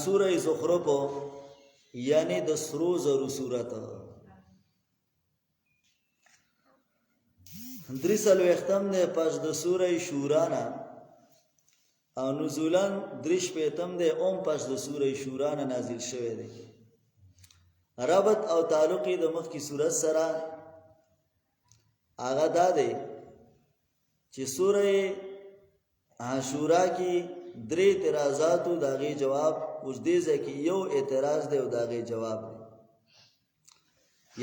سوره زخرف یعنی د سرو زرو سورت دریسلو اختم ده پس د سوره شورانا او نزولن دریش پیتم ده اوم پس د سوره شورانا نازل شوه ده. ربط او تعلقی د مخ کی سورت سره آغا دا ده چې سوره عاشورا کی درې اعتراضاتو داغي جواب اوس دې ځکه یو اعتراض دی او داغي جواب دی.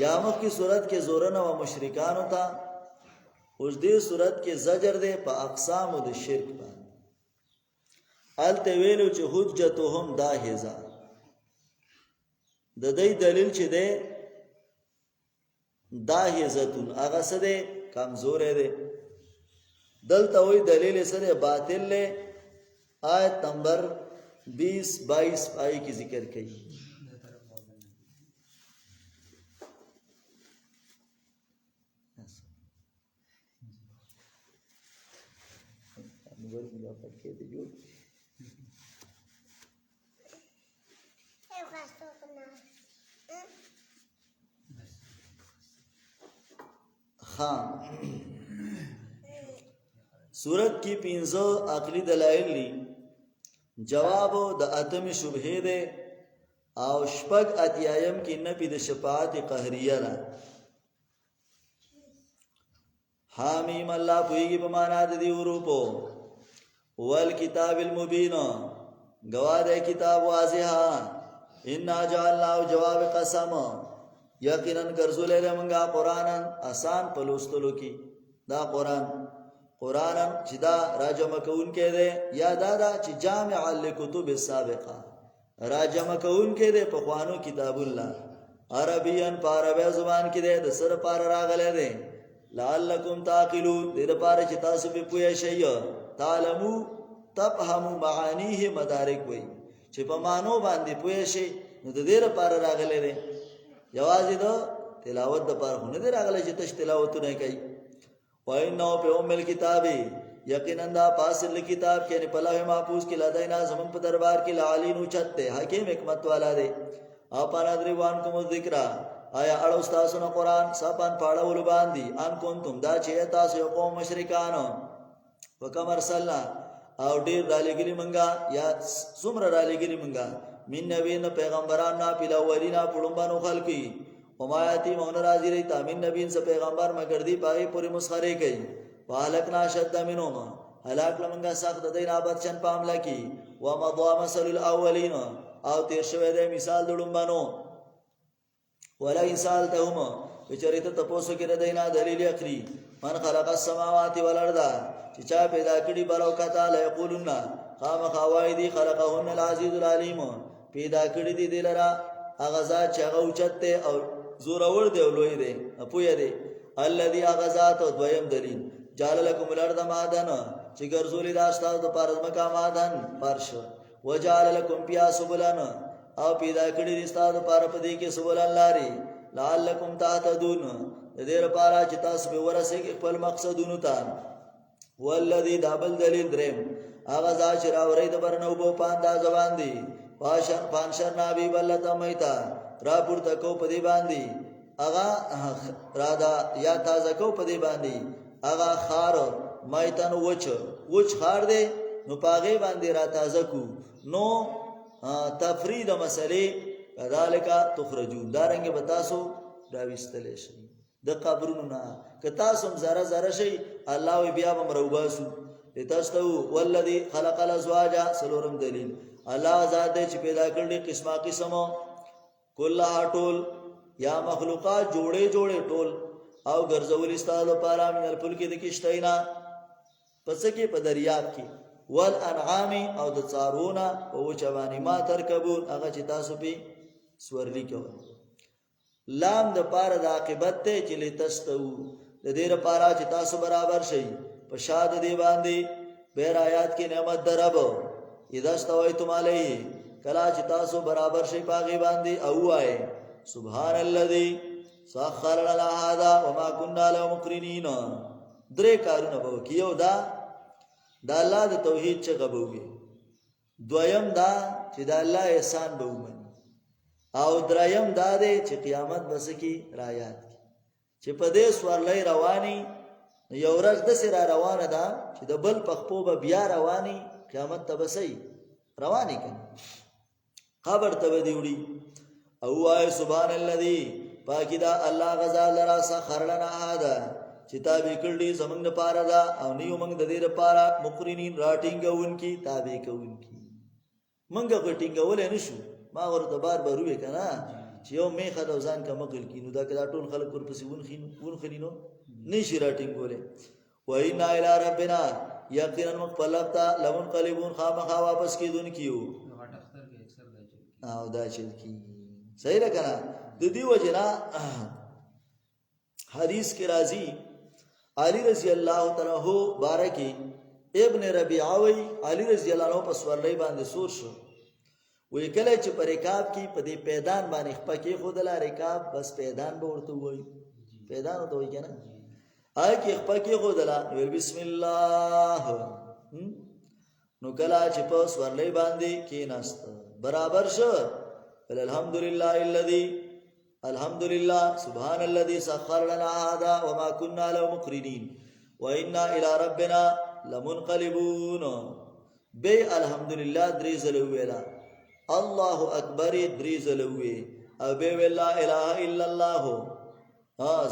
یا مخ کی صورت کې زورن او مشرکان ہوتا اوس دې صورت کې زجر دی په اقسام د شرک باندې. الته ویلو چې حجتهم داهزا د دې دلیل چې دی داهزتون هغه څه دی کمزور دی. دلته وی دلیل سره باطل له آیت نمبر 20-22 آئی کی ذکر کی. ہاں سورت کی 15 عقلی دلائل لی جواب د اتم شبهه ده او شپږ اتیایم کې نفي د شفاعت قهریه ده. حامیم الله پویږي په معنا د دې حروفو ول کتاب المبین گواه ده کتاب واضحه ان جعلنا جواب قسم یقینا ګرځولې موږ قرآن آسان په لوستلو کې. دا قرآن چې دا راجمع کون کې ده یا دا چې جامع لکتب السابقه راجمع کون کې ده په خوانو کتاب الله عربین په عربی زبان کې ده د سر پار راغله ده لعلکم تعقلون دې لپاره چې تاسو په پوهه شئ تعلمو تفهموا معانیه مدارک وي چې په مانو باندې پوهه شئ نو د دې لپاره راغله ده. یوازې د تلاوت لپاره نه ده راغله چې تاسو تلاوت نه کوي. وَإِنَّهُ فِي أُمِّ الْكِتَابِ یقیناً دا پاسل کتاب کې نه پلوه محفوظ کې لدینا زمون په دربار کې لعلین اوچته حکیم حکمت والا دی. اپانا دریوان کوم ذکر آیا اړو تاسو نه قران صاحبان پاړول باندې ان کوم دا چې تاسو یو قوم مشرکان وکم ارسلنا او ډیر دالګلی منګه یا څومره دالګلی منګه من نبی نه پیغمبران نه پیلا ولینا پړمبانو خلقی ومایاتی مون راضی رہی تامین نبین سے پیغمبر مگر دی پائی پوری مسخرے گئی فالکنا شد منهم هلاک لمنگا سخت دین آباد چن پاملا کی ومضوا مثل الاولین او تیر شوه دے مثال دلون بانو ولا انسال تهم بچریت تپوسو کی ردینا دلیل اخری من خلق السماوات والارض چچا پیدا کړي برو کتا لا یقولون قام خوایدی خلقهن العزیز العلیم پیدا کړي دی دلرا اغزا چغه اوچته او زور اور دی لوی دی اپوی دی الذي اغزات دویم دلیل جعل لكم الارض مادن چې ګرځولې داستا د پارز مکا مادن فرش وجعل لكم فيها سبلن او پیدا کړی دي ستاسو لپاره په دې کې سبلن لاري لعلكم تهتدون د دې لپاره چې تاسو به ورسېږئ خپل مقصدونو ته. والذي دابل دلیل دریم اغزا چې راوري د برنو په پاندا ځوان دي پانشر نابی بلتا میتا را پورتا کو پدی باندی اغا رادا یا تازه کو پدی باندی اغا خار میتن وچ خار دے نو پاغی باندی را تازه کو نو تفرید مسئلے کذالکا تخرجون دارنگی بتاسو راویستلے شئی د قبرونو نا کتاسم زره زره شئی اللہ وی بیا بمروباسو لتستو والذی خلق الازواجا سلورم دلیل الله ذات دې چې پیدا کړل قسمه قسمه کله ټول یا مخلوقات جوړې ټول او ګرځول استالو پارا من الفلک د کشتینا پس کې په دریاب کې والانعام او د څارونا او چوانی ما ترکبون هغه چې تاسو په سورلی کې لام د پاره د عاقبت ته چې لتستو د دې لپاره چې تاسو برابر شئ په شاد دی باندې بیر آیات کې نعمت درب اذا استویتم علیه کلا چې تاسو برابر شئ پاغي باندې او وای سبحان الذی سخر لنا هذا وما كنا له مقرنین. درې کارونه به کیو دا الله د توحید چې غبوږي دویم دا چې د الله احسان به ومني، او دریم دا دی چې قیامت بس کی رایات کی چې په دې سورلۍ رواني یو ورځ داسې را روانه ده چې د بل په خپو به بیا رواني، قیامت ته بسئ رواني کنه قبر ته به دې وړي. او وای سبحان الذي پاکی دا الله غزا لرا سخر لنا هذا چې تابع کړي زمنګ لپاره دا او نیو موږ د دې لپاره مقرنین راټینګونکي تابع کوونکي منګه غټینګول نه شو. ما ورته بار وې کنه چې یو میخه د ځان کا مقل کینو دا کدا ټول خلک ورپسې ونخینو نشي راټینګولې. وإنا إلى ربنا یقینا مقبلتا لمن قلبون خامخا واپس کیدونکیو او دا چل کی صحیح ده کنه. د دې وجنا حدیث کې راځي علی رضی الله تعالی عنہ بارکی ابن ربیعه علی رضی الله عنه په سورلۍ باندې سور شو. وی کله چې پر رکاب کې په دې پیدان باندې خپه کې خودلا رکاب بس پیدان به ورته وای پیدان ورته وای کنه آی کې خپه کې خودلا وی بسم الله نو کله چې په سورلۍ باندې کې ناست برابر شو الحمدلله الذي الحمدلله سبحان الذي سخر لنا هذا وما كنا له مقرنين وانا الى ربنا لمنقلبون. بي الحمدلله دريزل ویلا الله اکبر دريزل وی او بي لا اله الا الله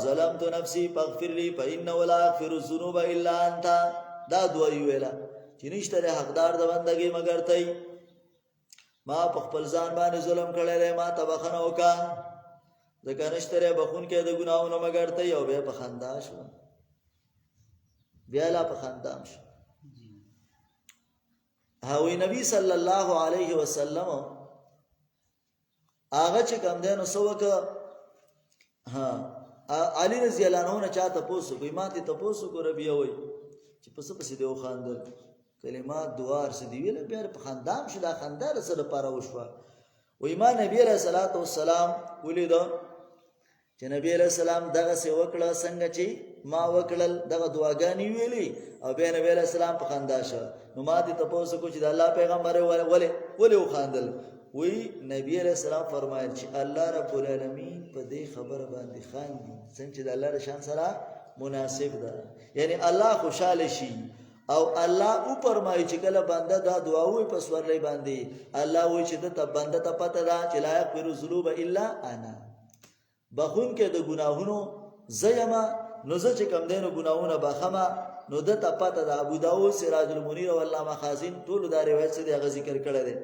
ظلمت نفسي فاغفر لي فانه لا يغفر الذنوب الا انت. دا دوی ویلا چې نشته حقدار د بندګي مگر ته، ما په خپل ځان باندې ظلم کړی دی، ما ته بخښنه وکړه ځکه نشته بخون کې د ګناهونو مگر ته. یو بیا په خندا شو بیا لا په خندا شو. هاوی نبی صلی الله علیه وسلم هغه چې کوم دی نو سوک علی رضی الله عنه چاته پوسو کوي ماته ته پوسو کو ربیه وای چې پس پس دی خواندل کلمات دوار سدی ویل بیا په خندام شو. دا خندار سره لپاره وشو. و ایمان نبی علیہ الصلوۃ والسلام ولید چې نبی علیہ السلام دغه څه وکړه څنګه چې ما وکړل دغه دعاګانی ویلي او بیا نبی علیہ السلام په خندا شو. نو ما دې تاسو کو چې د الله پیغمبر ولې وخاندل. وی نبی علیہ السلام فرمایي چې الله رب العالمین په دې خبره باندې خاندي څنګه چې د الله شان سره مناسب ده، یعنی الله خوشاله شي. او الله او فرمایي چې کله بنده دا دعا وي په سورلۍ باندې الله وایي چې ته بنده ته پته ده چې لا یغفر الذنوب الا انا، بخون کې د ګناهونو زیما نو زه چې کم دینو ګناهونه بخما نو د ته پته ده. ابو داود سراج المنیر او علامه خازن ټول دا روایت څه دی هغه ذکر کړی دی.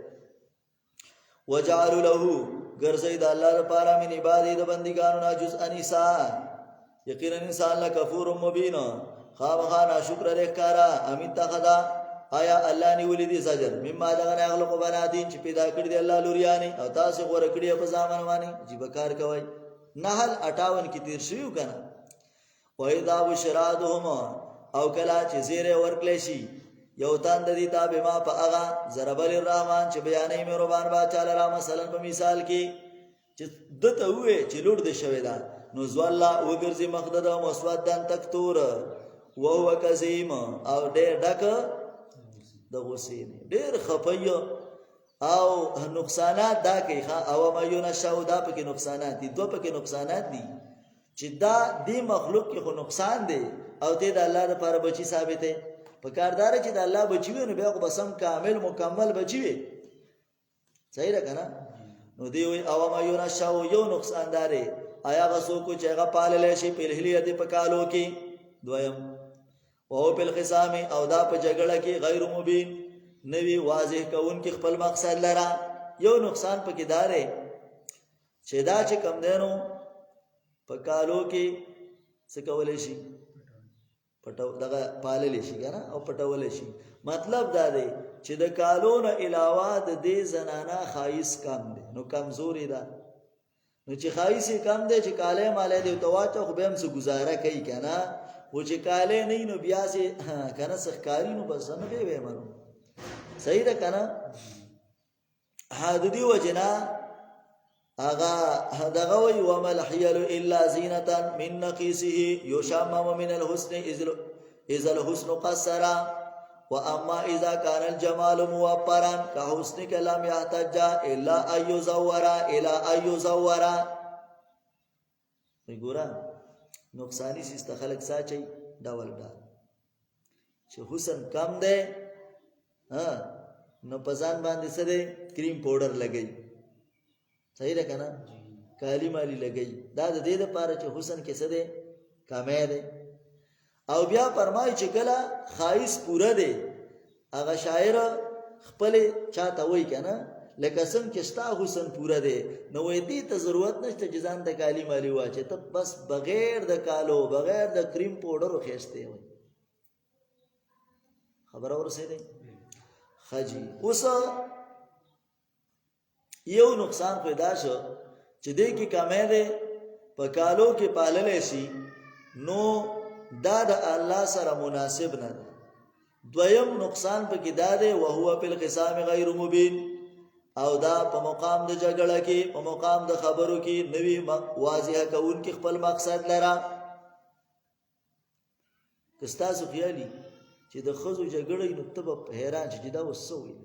وجعلوا له غرزید الله لپاره من عبادی د بندګانو نه جزء انسا یقینا انسان لکفور مبین خامخا ناشکر رکارا امیت تخدا. آیا الله نیولې دي زجر مما دغه اغلق بنادین چې پیدا کړی دی الله لوریانی او تاسو غوړه کړی په ځامن باندې جیب کار کوي. نحل 58 کې تیر شوی کنه. وإذا بشرادهم او کلا چې زیره ورکلی شي یو تان د دې تابع ما په هغه ضربل الرحمن چې بیانې مې ربان با چاله را مثلا په مثال کې چې دته وې چې لوړ د شوی دا نو زوالا وګرځي مخدد او مسودن تکتور وهو کظیم او ډېر ډک د غصې ډېر خپایو او نقصانات دا کوي او مایونه شاو دا پکې نقصانات دي. دوه پکې نقصانات دي چې دا دی مخلوق کې خو نقصان دی او ته د الله لپاره بچی ثابت دی. په کاردار چې د الله بچی وي نو بیا خو بسم کامل مکمل بچی وي صحیح ده کنه. نو دی وی او مایونه شاو یو نقصان داري آیا غسو کو چې هغه پالل شي په هلیته په کالو کې. دویم او په الخصام او دا په جګړه کې غیر مبین نوی واضح کون کې خپل مقصد لرا. یو نقصان پکې دارې چې دا چې کم دینو په کالو کې څه کولای شي پټو دغه پالل شي کنه او پټول شي. مطلب دا دی چې د کالو نه علاوه د دې زنانه خایس کم دی نو کمزوري ده. نو چې خایس کم دی چې کاله مالې دی تواچو خو به هم څه گزاره کوي کنه و چې کاله نه نو بیا سي کنه سخکاری نو بس نه به وېمنو صحیح ده کنه. حدودي وجنا اغا دغه وی ومل حيل الا زينه من نقيسه يشمم من الحسن اذا الحسن قصر واما اذا كان الجمال موفرا كحسنك لم يحتج الا ان يزور الى ان يزور. وګوره نقصانی سیسته خلق ساچي ډول ډول چې حسن کم ده نو پزان باندې سره کریم پاوډر لګي، صحیح ده کنه، کالی مالی لګي، دا د دې لپاره چې حسن کې څه ده کمه ده. او بیا فرمایي چې کله خایس پوره ده هغه شاعر خپل چاته وای کنه لکه څنګه چې ستا حسن پوره ده نو وې دې ته ضرورت نشته چې ځان د کالی مالی واچې، ته بس بغیر د کالو بغیر د کریم پاوډر خېسته وي. خبر اورسېده خجی. اوس یو نقصان پیدا شو چې دې کې کمه ده په کالو کې پاللې شي نو دا د الله سره مناسب نه ده. دویم نقصان په کې دا ده وهو فی الخصام غیر مبین، او دا په مقام د جګړه کې په مقام د خبرو کې نوی واضح کون کې خپل مقصد لرا. کستاسو خیالي چې د خزو جګړې نو ته په حیران چې دا وسوي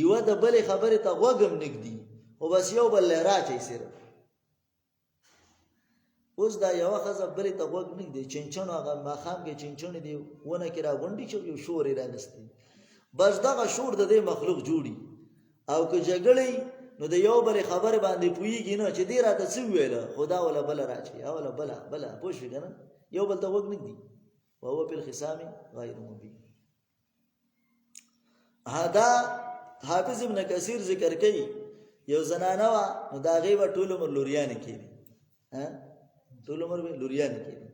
یو د بلې خبره ته وګم نګدي او بس یو بل راځي سره. اوس دا یو خزه بلې ته وګ نګدي چنچن هغه ماخام کې چنچن دی ونه کې را غونډي چې یو شور راغستي بس دغه شور د دې مخلوق جوړي. او که جګړې نو د یو بل خبره باندې پويږي نو چې دې راته څه ویل خدا ولا بل راځي او ولا بلا پوښښ کنه یو بل ته وګ نګدي وهو في الخصام غير مبين. هدا حافظ ابن کثیر ذکر کوي یو زنانه وا نو دا غي و ټول عمر لوریان کېږي، ټول عمر لوریان کېږي.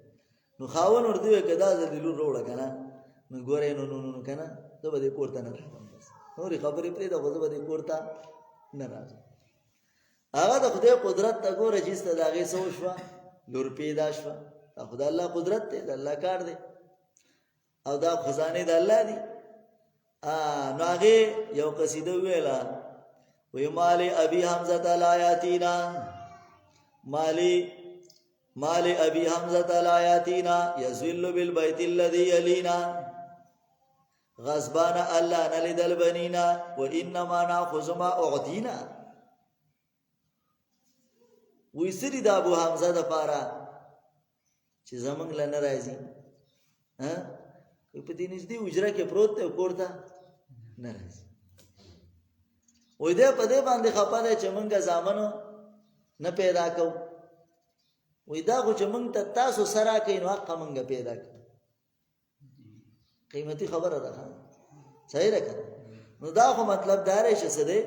نو خاون ورته کدا ذلیل وروړه کنه نو ګورې نو کنه ته به کوړه نه راځم بس نورې خبرې پرې دا غوځه به کوړه نه راځم. هغه د خدای قدرت ته ګوره چې ست دا غي سو شو لور پیدا شو، خدای الله قدرت ته د الله کار دی او دا خزانه د الله دی. نو هغه یو قصیده ویلا وی مالی ابي حمزه الایاتینا مالی ابي حمزه الایاتینا یذل بالبيت الذي يلينا غصبان الله نلد البنینا وانما ناخذ ما اعطینا. وی سری د ابو حمزه د پاره چې زمنګ لنه راځي په دې نږدې وجره کې پروت دی کوړه نه راځي. وې دې په دې باندې خپه ده چې مونږه ځامنو نه پیدا کو. وې دا خو چې مونږ ته تاسو سره کې نو حق مونږه پیدا کو. قیمتي خبره ده صحیح ده. نو دا خو مطلب دا راشي څه دی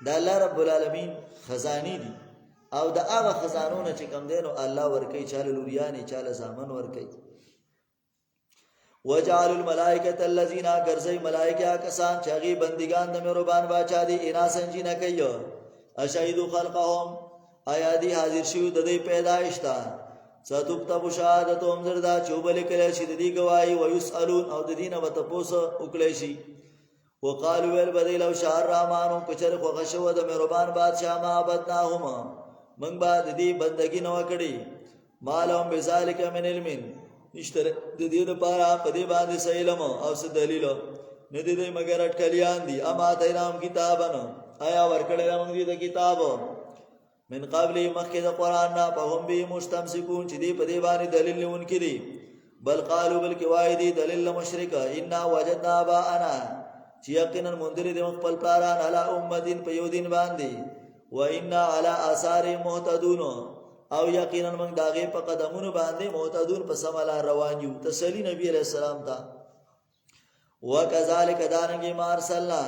د الله رب العالمین خزانی دي او د هغه خزانونو چې کم دینو الله ورکي چاله لوریانه چاله ځامن ورکي. وجعل الملائکه الذين غرزي ملائکه کسان چې هغه بندگان د مهربان باچا دي انا سنجینه کوي اشهدوا خلقهم آیا دي حاضر شو د دې پیدایش ته ستكتب شهادتهم زردا چوبل کله چې د دې گواہی ويسالون او د دینه وتپوسه وکړي شي. وقالوا والبدل لو شاء الرحمن کچر خو غشو د مهربان بادشاہ ما عبدناهما من بعد دې بندگی نو کړي مالهم بذلک من علم نشتره د دې لپاره په دې باندې علم او څه دلیل نه دې مگر اٹکلیان دي. اما تیرام کتابن آیا ورکړل موږ دې کتاب من قبل مخکې د قران نه په هم به مستمسکون چې دې په دې باندې دلیل لونکي دي. بل قالوا بل کوایدی دلیل مشرک ان وجدنا ابانا چې یقینا مندر دې خپل پلاران علی امتین په یو دین باندې و ان علی آثار مهتدون او یقینا موږ داغه په قدمونو باندې مهتدون په سملا روان یو. تسلی نبی علیہ السلام ته وکذالک دانګي مارسلنا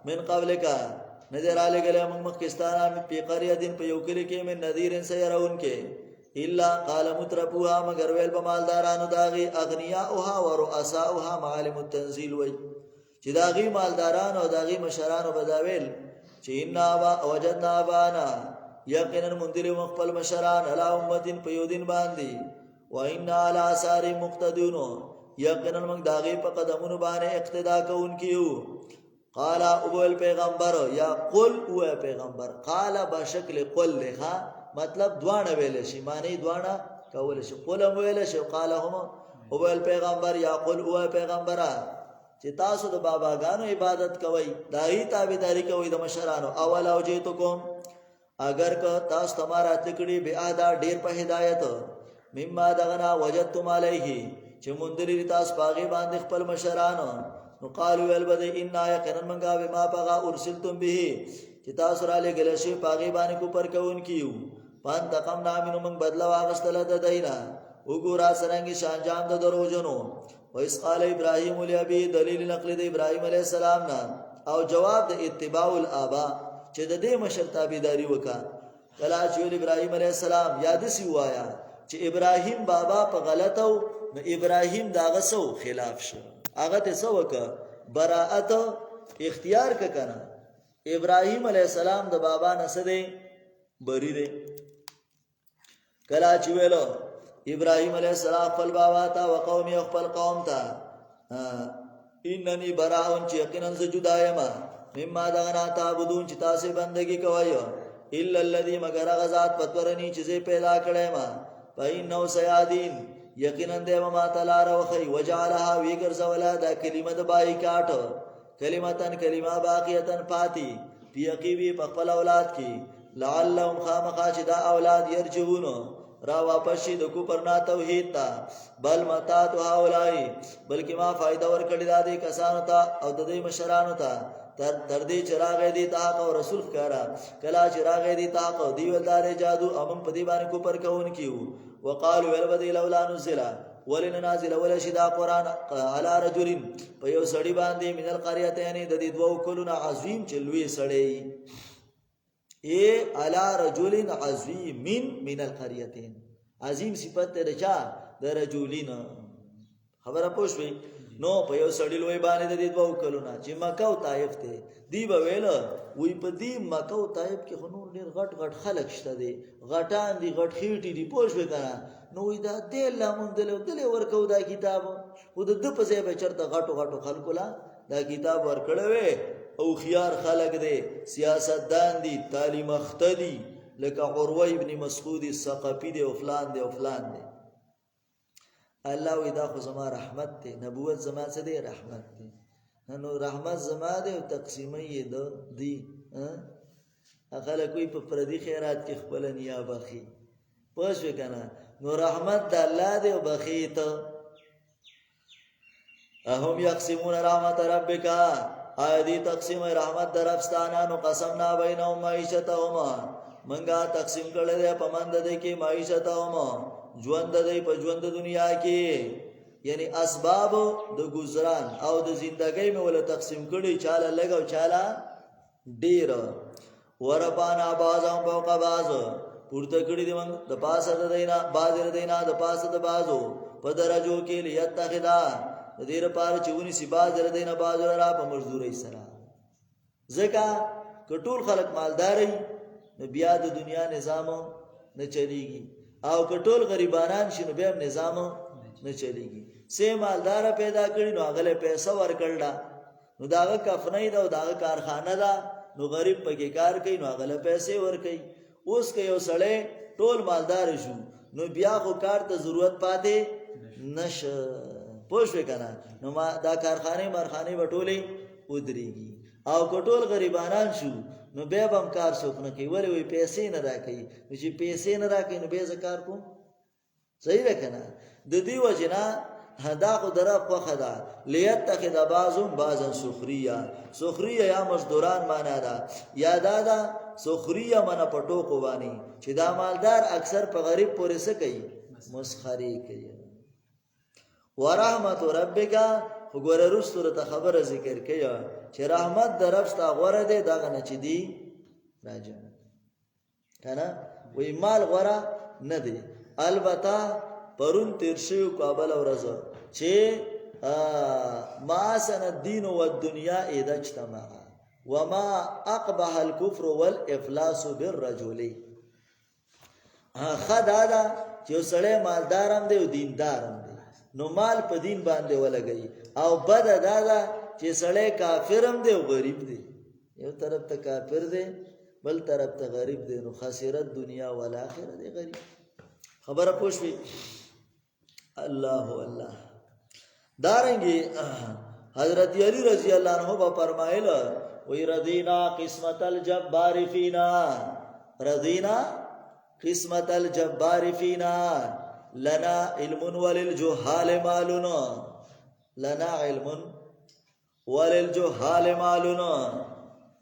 من قبلک نظر علی گله موږ مخکستانه په قريه دین په یو کلی کې من نذیرن سيرون کې الا قال مترفوها مگر ویل په مالدارانو داغي اغنیاءها ورؤساءها معالم التنزيل وای چې داغي مالدارانو او داغي مشرانو بداویل چې ان وجدنا بانا یقینا مندر مخبل مشران علی امتین په یو دین باندې و ان علی آثار مقتدون یقینا موږ داغه په قدمونو باندې اقتدا کوونکیو. قال اول پیغمبر یا قل او پیغمبر قال بشکل قل له مطلب دوانه ویل شي معنی دوانه کول شي قل ویل شي قال هم اول پیغمبر یا قل او پیغمبر چې تاسو د باباګانو عبادت کوئ د هغې تابعداري کوئ د مشرانو اول او جیتکم اگر که تاسو تمہارا تکړي به ادا ډیر په هدایت مما دغنا وجدتم علیه چې مندری تاسو باغې باندې خپل مشرانو نو قالوا البد ان یقینا منغا بما پغا ارسلتم به چې تاسو را لګل شي باغې باندې کو پر کون کیو پان تقم نامینو من بدلا واغستل د دینا وګورا سرنګي شانجام د دروژنو وإذ قال ابراهيم لابي دلیل نقل د ابراهيم عليه السلام نه او جواب د اتباع الاباء چې د دې مشر تابعداري وکا کله چې ابراهيم عليه السلام یاد سی وایا چې ابراهيم بابا په غلطو نو ابراهيم داغه سو خلاف شو هغه ته سو وکا براءت اختیار ک کنه ابراهيم عليه السلام د بابا نسده بری دی کله چې ویلو ابراهيم عليه السلام خپل بابا ته او قومي خپل قوم ته انني براءون چې یقینا ز جدا یم مما دغنا تعبدون چې تاسو بندگی کوئ الا الذي مگر غزاد پتورنی چې پیدا کړم پاینو سیادین یقینا دیو ما تعالی روخی وجعلها ویګر زولا دا کلمه د بایکاټ کلمتن کلمه باقیتن پاتی پیقیبی په خپل اولاد کی لعلهم خامخا چې دا اولاد يرجعون را واپس شي د کوپر نا توحید تا بل متا تو هاولای بلکې ما فائدہ ور کړی دا دې کسانو ته او د دې مشرانو ته تر دې چراغ دې تا او رسول کارا کلا چراغ دې تا او دی ولدار جادو امم پدی باندې کوپر کون کیو وقالوا ولبدی لولا نزل ولن نازل ولا شدا قران على رجل په یو سړی باندې من القريتين د دې دوو کلونه عظیم چلوي سړی اے علی رجل عظیم من القريتين عظیم صفت د چا د رجلین خبره پوښوي نو په یو سړی لوی باندې د دې دوه کلونه چې مکه او طائف ته دی به ویل وی په دې مکه او طائف کې خنور ډیر غټ غټ خلک شته دي غټان دي غټ خېټي دي پوښوي کنه نو دا دې لمون دلې ورکو دا کتاب او د په ځای به چرته غټو غټو خلکو لا دا کتاب ورکړوي او خيار خلق دي سیاستدان دي تعلیم اختدي لکه عروه ابن مسعود الثقفي دي او فلان دي الله وی دا خو زما رحمت ته نبوت زما څه دی رحمت دی نو رحمت زما دی او تقسیمه یې دی اخله کوئی په پردي خیرات کې خپل نیا بخي پوښ وکنه نو رحمت د الله دی او بخي ته اهم یقسمون رحمت ربک آیدی تقسیم رحمت در افستانا نو قسمنا بینهم معیشتهما منگا تقسیم کړل دی په مند دی کې معیشتهما ژوند دی په ژوند دنیا کې یعنی اسباب د گزاران او د زندګۍ مې ول تقسیم کړي چاله لګاو چاله ډیر ورپانا بازم فوق باز پورته کړي دی موږ د پاسه د دینا بازر دینا د پاسه د بازو په درجو کې لیتخذا د دې لپاره چې ونی سی بازر دینا بازر را په مزدوري سره ځکه کټول خلک مالداري بیا د دنیا نظام نه چلیږي او کټول غریبانان شنو به نظام نه چلیږي سه مالدار پیدا کړي نو هغه پیسې ورکړل نو داغه کفنۍ دا داغه کارخانه دا نو غریب پکې کار کوي نو هغه پیسې ورکړي اوس که یو سړی ټول مالدار شو نو بیا خو کار ته ضرورت پاتې نشه پوښښ وکنه نو ما دا کارخانه مرخانه وټولې ودرېږي او کټول غریبانان شو نو به هم کار څوک نه کوي ولې وي پیسې نه راکړي چې پیسې نه راکړي نو به زکار کوم صحیح ده کنه د دې وجنا هدا خو درا خو خدا لیتخذ بعضهم بعضا سخریا سخریا یا مزدوران معنا ده یا دادا سخریا معنا پټو کو وانی چې دا مالدار اکثر په غریب پورې څه کوي مسخري کوي ورحمت ربک وګوره رسول ته خبره ذکر کیا چې رحمت درفستا غوړه ده دغه نه چي دي راځه کنه وې مال غوړه نه دي البته پرون تیر شو کابل ورځ چې ما سن الدين والدنيا اذا اجتمع وما اقبح الكفر والافلاس بالرجل خدادا چې سړی مالدارم دی او دیندارم دی نو مال په دین باندې ولګي او بد دادا چې سړی کافرم دی او غریب دی یو طرف ته کافر دی بل طرف ته غریب دی نو خسرت دنیا او آخرت دی غریب خبره پوښوي الله دارنګي حضرت علی رضی اللہ عنہ با فرمائل وی رضینا قسمت الجبار فینا، رضینا قسمت الجبار فینا، لنا علم وللجہال مالنا، لنا علم وللجہال مالنا.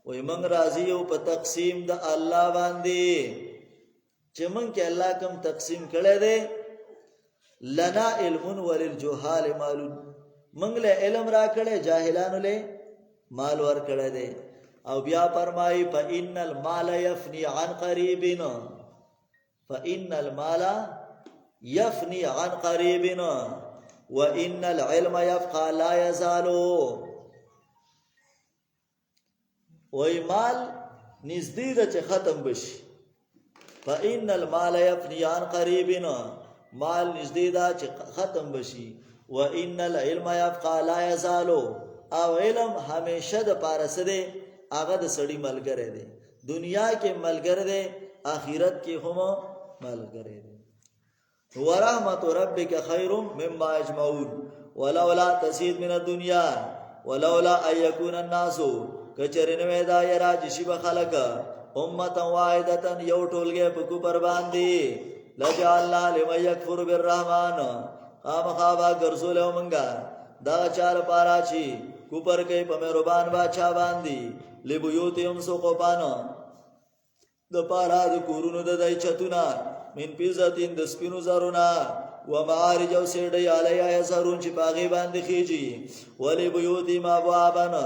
وی منگ راضیو پا تقسیم دا اللہ باندی چه منگ که اللہ کم تقسیم کرے دے. لنا علم وللجہال مالون، منگ لے علم را کرے جاہلانو لے مال ور کرے دے. او بیا فرمائی فإن المال یفنی عن قریبنا، فإن المال یفنی عن قریبنا وإن العلم یفقا لا یزالو. وی مال نزدی دا چه ختم بشی. فإن المال یفنی عن قریبنا، مال نزدی دا چه ختم بشی. وإن العلم یبقا لا یزالو، او علم ہمیشہ دا پارس دے آغا دا سڑی ملگرے دے. دنیا کے ملگر دے، آخرت کے ہم ملگرے دے. ورحمت ربک خیر مما یجمعون ولولا تزید من الدنیا ولولا ان یکون الناس، کچرنوے دا یرا جشی بخلق امتا واحدتا یو ٹولگے پکو پر باندی، لجعلنا لمن یکفر بالرحمن، خام خوابا گرزو لے منگا دا چار پارا چی کوپر کئی پمیروبان باچا باندی، لبیوتیم سوکو پانا دا پارا دا کورونو دا دای چتونا، من پیزتین دا سپینو زرونا، ومعارج او سیڑی علیہ یسرون چی پاغی باندی خیجی، ولبیوتیم ابوابانا،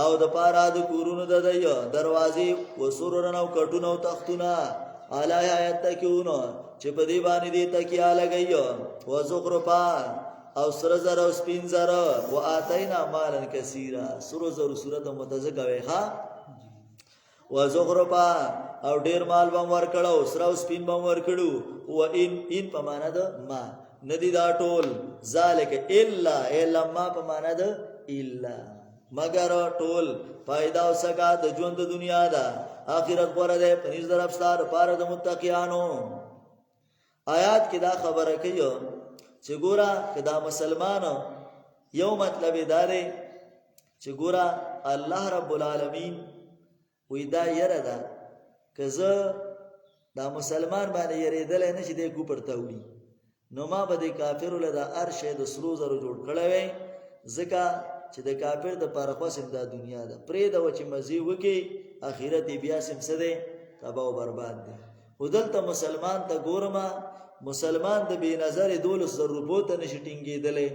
او دا پارا دا کورونو دا دای دروازی و سرورن او کٹون او تختونا، علیہ یتکیونا چی پا دیبانی دی تکیا لگئی، و زخرپا او سرزر او سپین زر، و آتینا مالا کسیرا، سرزر صورت متزکوی خواه، و زخرپا او ډیر مال بم ورکړو، سره او سپین بم ورکړو. و ان په معنا د ما ندی دا ټول، ذالک الا ما په معنا د الا مگر ټول فائدہ او سکا د ژوند د دنیا دا، آخرت غوړه ده پنځ در افسار پاره د متقیانو. آیات کې دا خبره کوي چې ګورا کدا مسلمان یو مطلب دا دی چې ګورا الله رب العالمین وی دا یره ده که زه دا مسلمان باندې یریدلی نه چې دی کو پرته وړي، نو ما به د کافرو له دا هر شی د سرو زرو جوړ کړی وی، ځکه چې د کافر د پاره خو سم دا دنیا ده پرېږده چې مزې وکړي، آخرت یې بیا سم څه دی تباه و برباد دی. خو دلته مسلمان ته ګورمه، مسلمان د بې نظرې 1200 روپو ته نشي ټینګېدلی،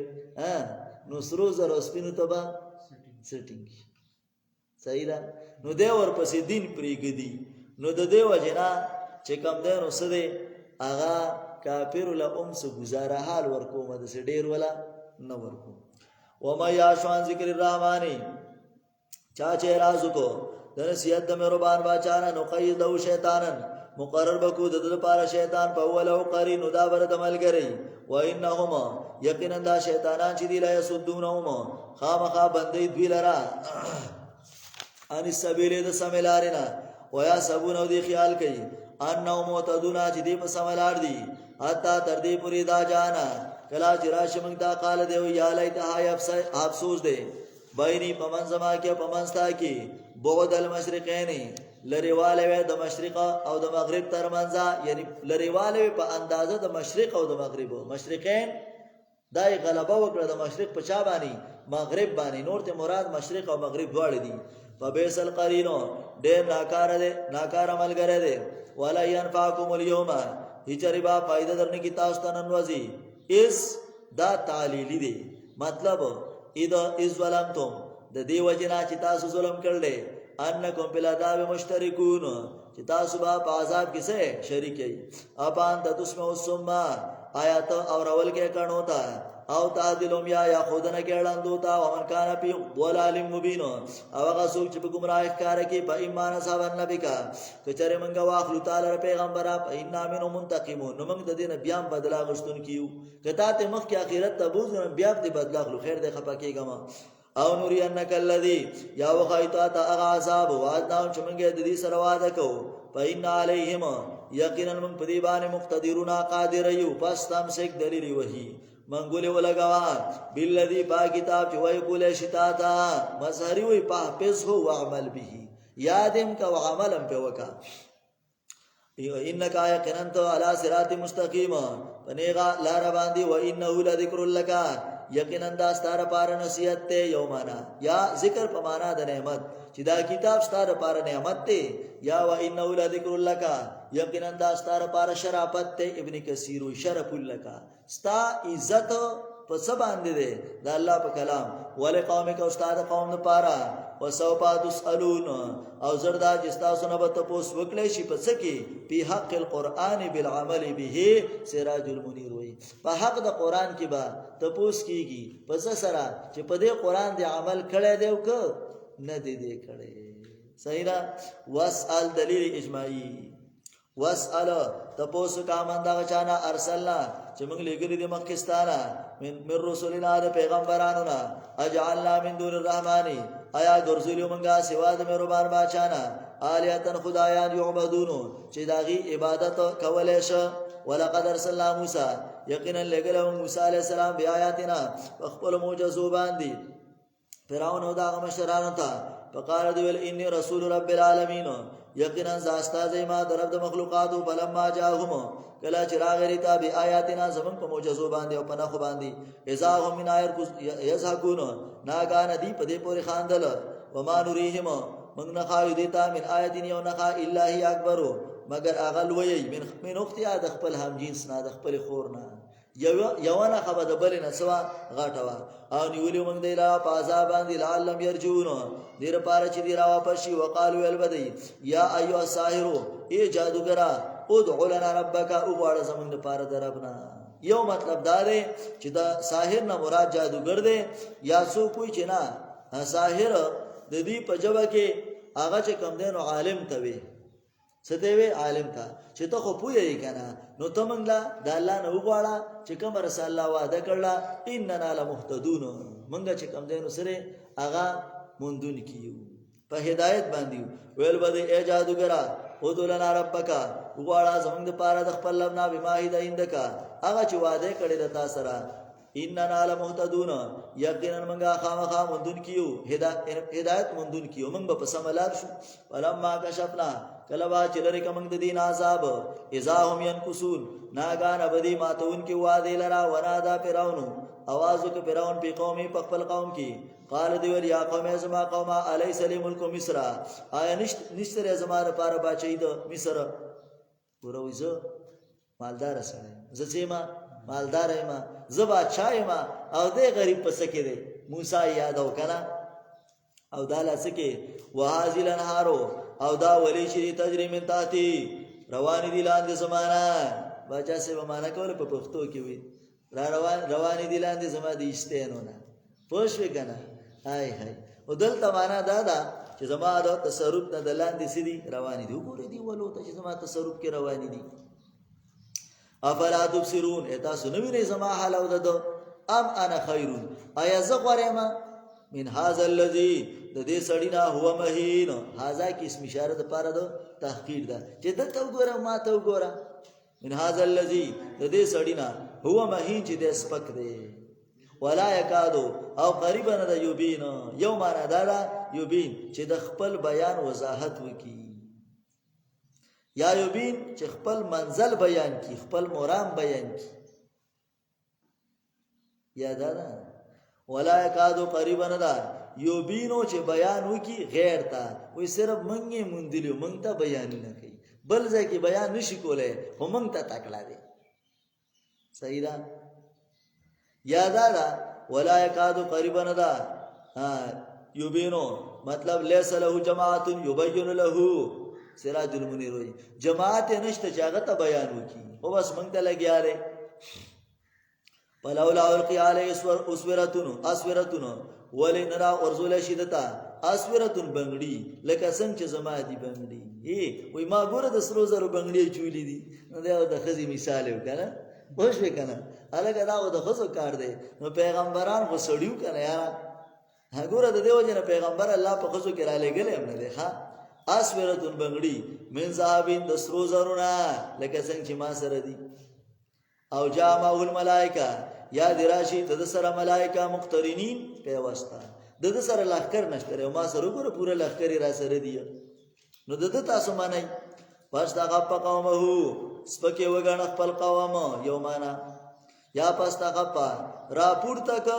نو سرو زرو سپینو ته به څه ټینګي؟ صحیح ده. نو دی ورپسې دین پرېږدي، نو د دې وجې نه چې کوم دی نو څه دی هغه کافرو له څه ګزاره حال ورکومه، داسې ډېر ولا نه ورکوم. ومن یعش عن ذکر الرحمن، چا چې راز وکړو د نصیحت د مهربان باچا نه، نقید له شیطانا، مقرر بکو د ده لپاره شیطان په اول او قرین، نو دا به د ملګری. و انهما، یقینا دا شیطانان چې دي لا یصدونهم، خامخا بندوي دوی لره ان السبیل د سمې لارې نه، ویحسبون او دی خیال کوي انهم مهتدون چې دی په سمه لار دي، حتی تر دې پورې دا جانا کلا چې راشي موږ ته قال دی یا لیتها افسوس دی بیني په منځ ما کې په منځ تا کې بعد المشرقین، لریواله وي د مشرق او د مغرب تر منځ، یعنی لریواله په اندازه د مشرق او د مغرب. مشرقین دای غلبه وکړه د مشرق په چا باندې؟ مغرب باندې. نور ته مراد مشرق او مغرب دواړه دي. فبئس القرین، ډېر ناکاره دی، ناکاره ملګری دی. ولا ينفعكم اليوم، هیڅ ربا فائدہ درنه کی تاسو ته نن ورځي. اس دا تعلیلی دی، مطلب اذا از ظلمتم، د دې وجنا چې تاسو ظلم کړل، انکم بالعذاب مشترکون، چې تاسو په عذاب کې سره شریک یې. اپان تاسو الصم، آیات اور اول کې کڼو تا او تعدلم یا خودنه کې اړاندو تا، ومن کان فی ضلال مبین، او هغه څوک چې په گمراه ښکار کې په ایمان صاحب نبی کا کچره منګه واخلو تعالی پیغمبر اپ ان امنو منتقمون، نو موږ د دې نه بیا بدلا غشتون کیو، کته ته مخ کې اخرت ته بوز بیا دې بدلا غلو، خیر دې خپه کېګما. او نوری انک الذی، یا وخایتا تا اغا عذاب وعدنا چې موږ د دې سره وعده کوو، فإن علیهم، یقینا من په دې باندې مقتدرون قادر یو، پس تم سیک دلیل وحی. منګولې ولګوا بالذي با کتاب چې وای کولې شتا تا مظهری وای پاپس هو وعمل به یادم کا وعملم په وکا انک یقینا علی صراط مستقیم پنیغا لار باندې و انه لذکر لک یقینا دا ستاره پار نصیحت ته یومانا یا ذکر په معنا د نعمت چې دا کتاب ستاره پار نعمت ته یا و انه لذکر لک یقینا دا ستاره پار شرافت ته ابن کثیر شرف لک ستا عزت په سبا باندې ده د الله په کلام ول قومک استاد قوم نه پارا وسوف تسالون او زردا جستا سن به تاسو وکړی شي په سکی په حق القرآن بالعمل به سراج المنیر وي په حق د قرآن کې به تاسو کیږي پس سره چې په دې قرآن دی عمل کړی دی او که نه دی کړی صحیح را واسال دلیل اجماعی واسال تاسو کامنده چانا ارسلنا چې موږ لګري د مکستانه من رسولنا د پیغمبرانو نه اجعلنا من دون الرحمن آیا ګرځولیو موږ سوا د مهربان بادشاہ الیاتن خدایان یعبدون چې داغي عبادت کولای شي ولقد ارسلنا موسی یقینا لګلو موسی علی السلام بیا آیاتنا خپل معجزو باندې فرعون او دا مشرانو ته فقال دویل انی رسول رب العالمین یقینا زاستا زما درب د مخلوقاتو بلما جاءهم کلا چراغ ریتا بی آیاتنا زمن په معجزو باندې او په نخو باندې اذا هم من ایر یزحقون ناګان دی په دې پورې خاندل وما نریهم من نخا دیتا من آیاتین یو نخا الا هی اکبر مگر اغل وی من اختیا د خپل هم جنس نه د خپل خور نه یو نه خبر د بل نه سوا غاټوا او نیولې موږ دی لا پازا باندې لعلم يرجون دیر پاره چې دی را واپس شي وقالو البدی یا ایو الساحر ای جادوګرا ادعو لنا ربک او غواړه زمونږ لپاره دربنا یو مطلب دا دی چې دا ساحر نه مراد جادوګر دی یا سو کوئی چې نه ساحر د دې په جواب کې هغه چې کم دین عالم ته وي ستوي عالم ته چې ته خو پوهیږي کنه نو ته موږ لا د الله نه وغواړه چې کوم رسول الله وعده کړل اننا لمهتدون موږ چې کم دین سره هغه مونږ کیو په هدایت باندې ویل بده ای جادوګرا او دلنا ربک وغواړه زموږ لپاره د خپل لبنا بما هدایندک هغه چې وعده کړی د تاسو سره اننا لمهتدون یقینا منګه خامخا مندون کیو هدایت مندون کیو منګ په سملار شو ولما کشفنا کلوا چلری کمنګ د دین عذاب اذا هم ينقصون ناګان ابدی ماتون کی وعده لرا ونادا فرعون आवाज وک فرعون په قومي په خپل قوم کی قال دی ول یا قوم ازما قوم الیس الملک مصر آیا نشتره زما لپاره بچی د مصر وروزه مالدار سره زسیما مالدار ما زبا چای ما او دې غریب پسکه دی موسی یاد او کنا او دالا سکه وهازل انهارو او دا ولی شری تجری من تاتی روان دي لاندې زمانہ بچا سه معنا کول په پښتو کې وي روان دي لاندې زما دي استینونه پوښ وکنه هاي او دلته معنا دا چې زما د تصرف نه د لاندې سدي روان دي وګوره دي ولو ته چې زما تصرف کې روان دي افلا تبصرون اتا سنوی زما حال او ددو ام انا خیرون ایا زغورما من هذا الذي د دې سړینا هو مهین هاذا کی اسم اشاره د پاره د تحقیر ده چې د تو ګوره ما تو ګوره من هذا الذي د دې سړینا هو مهین چې د سپک دی ولا یکادو او قریبا د یوبین یوم انا دارا یوبین چې د خپل بیان وضاحت وکي یا یوبین چې خپل منزل بیان کی خپل مرام بیان کی یادا ده ولا یکادو قریبا ده یوبینو چې بیان وکي غیر تا وې صرف منګي مونډلیو مونږ ته بیان نه کوي بل ځکه بیان نشي کوله هم مونږ ته تکلا دي صحیح ده یادا ده ولا یکادو قریبا ده یوبینو مطلب لیس له جماعت یبین له سراج المنیر وي جماعت نشته چې هغه ته بیان وکي او بس مونږ ته لګیاره پلولا القی علی اسورتون ولی نرا ورزول شدتا اسورتون بنگڑی لکه څنګه چې زما دی بنگڑی وای ما ګوره د سرو زرو بنگڑی چولی دي نو دا د خزي مثال وکړه پوښ وکنه الګا دا د خزو کار دی نو پیغمبران خو سړیو کنه یار ګوره د دیو جن پیغمبر الله په خزو کې را لګل هم نه دی ها اسورتون بنگڑی من ذهبین د سرو زرو نه لکه څنګه چې ما سره دی او جامع الملائکه یا دی راشي د سره ملائکه مقترنین پیوسته د سره لخر نشته ما سره ګوره پوره لخر را سره دی نو د تاسو معنی پس دا غپ قومه سپکه وګڼ خپل قوم یو معنا یا پس دا غپ را پورته ک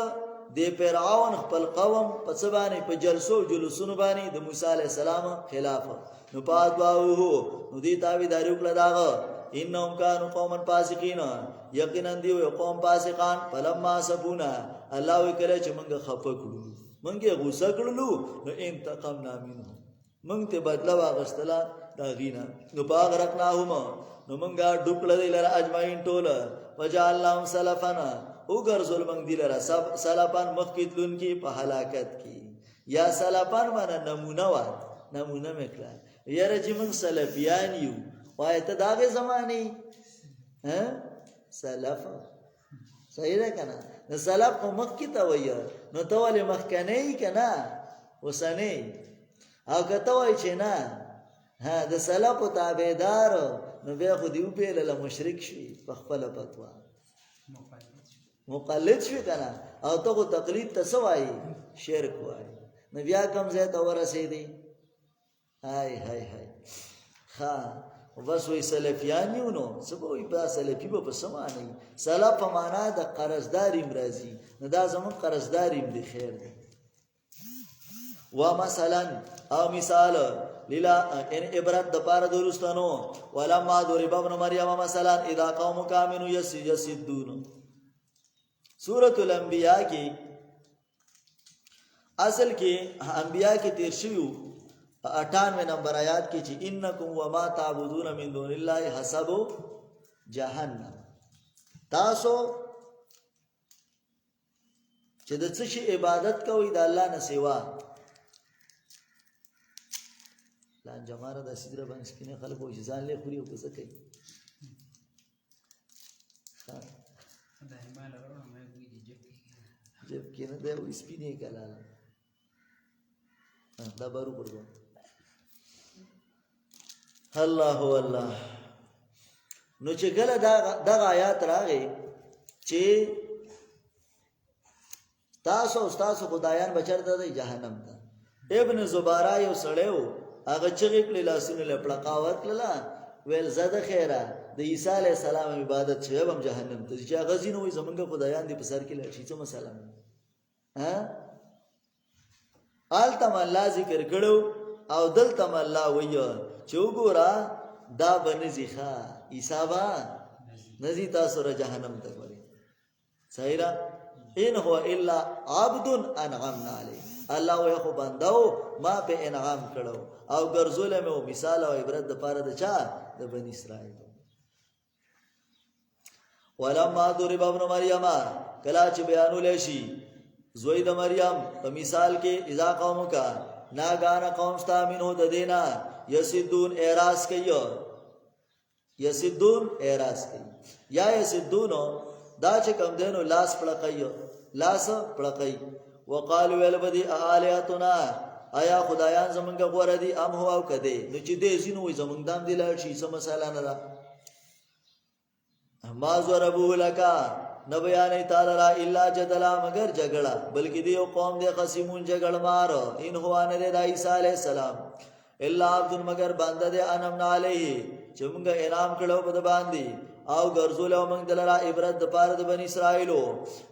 د فرعون خپل قوم په سبانه په جلسو جلوسونو باندې د موسی علی السلام خلاف نو پاتواو نو دی تاویداری وکړه داغه انهم كانوا قوما فاسقين یقینا دی قوم فاسقان فلما سبونا الله وکړه چې موږ خفه کړو موږ غوسه کړلو نو انتقمنا منهم موږ ته بدلا واغستلا دا غینا نو باغ رکناهم نو موږ ډوکړه دی لره اجمعین ټوله وجعلهم سلفنا او ګرځول موږ دی لره سلفان مخکیتلون کی په هلاکت کی یا سلفان معنا نمونه وا نمونه مکړه یاره چې موږ سلفیان یو وای ته داغه زمانی ها سلف صحیح ده کنه نو سلف کو مخ کی ته وای نو ته ولې مخ کنه کنا وسنه او کته وای چې نه ها د سلف تابعدار نو بیا خو دیو په له مشرک شي په خپل فتوا مقلد شي کنه او ته کو تقلید ته سوای شرک وای نو بیا کوم ځای ته ورسېدی هاي هاي هاي ها بس وی سلفیان یو نو سبا وی با سلفی با بسمانی سلف معنا دا قرضداریم رازی نو دا زمان قرضداریم دی خیر دی و مثلا او مثال لیلا ان عبرت دا پار درستانو ولما دوری بابن مریم مثلا اذا قوم کامنو یسدون سورة الانبیاء کی اصل کی انبیاء کی تیرشیو 98 نمبر آیات کی چی انکم وما تعبدون من دون اللہ حسب جہنم تاسو چې د څه شي عبادت کوي د الله نه سوا لان جماره د سیدره باندې سپینه خلک او ځان له خوري او څه کوي دا همال ورونه مې وې جب کې نه دی او سپینه کلاله دا بارو ورغو الله والله نو چې ګله دا آیات راغی چې تاسو خدایان بچرته دی جهنم ته ابن زبارا یو سړیو هغه چې کله لاسونه لپړقاوت لاله ویل زده خیره د عیسی علی السلام عبادت شوی هم جهنم ته چې هغه زینو زمونږ خدایان دی په سر کې لشي څه مسله ها آلتم الله ذکر کړو او دلتم الله ویو چې وګورا دا بنځي ښا عیسابا نزی تاسو را جهنم ته وړي صحیح را ان هو الا عبد انعمنا علی الله یو خو بندو ما په انعام کړو او ګرځول مې مثال او عبرت د پاره د چا د بنی اسرائیل ولما ضرب ابن مریم کلا چې بیانول شي زوی د مریم په مثال کې اذا قوم کا ناګان قوم ستا منو د دینا یسدون اعراض کوي یسدون اعراض کوي یا یسدون دا چې کوم دینو لاس پړقایو لاس پړقای وقالو ول بدی الہاتنا آیا خدایان زمونږ غوړه دي ام هو او کده نو چې دې زینو زمونږ دام دی لاړ شي سم مساله نه را ما ضربو لکا نہ بیانی تعالی را الا جدلا مگر جگڑا بلکہ دیو قوم دے قسمون جگڑ مار ان ہوان دے عیسی علیہ السلام الا عبد مگر بندہ دے انمنا علیہ چمگا انعام کڑو بد باندی او گرزولو منگ دلرا عبرت پار د بنی اسرائیلو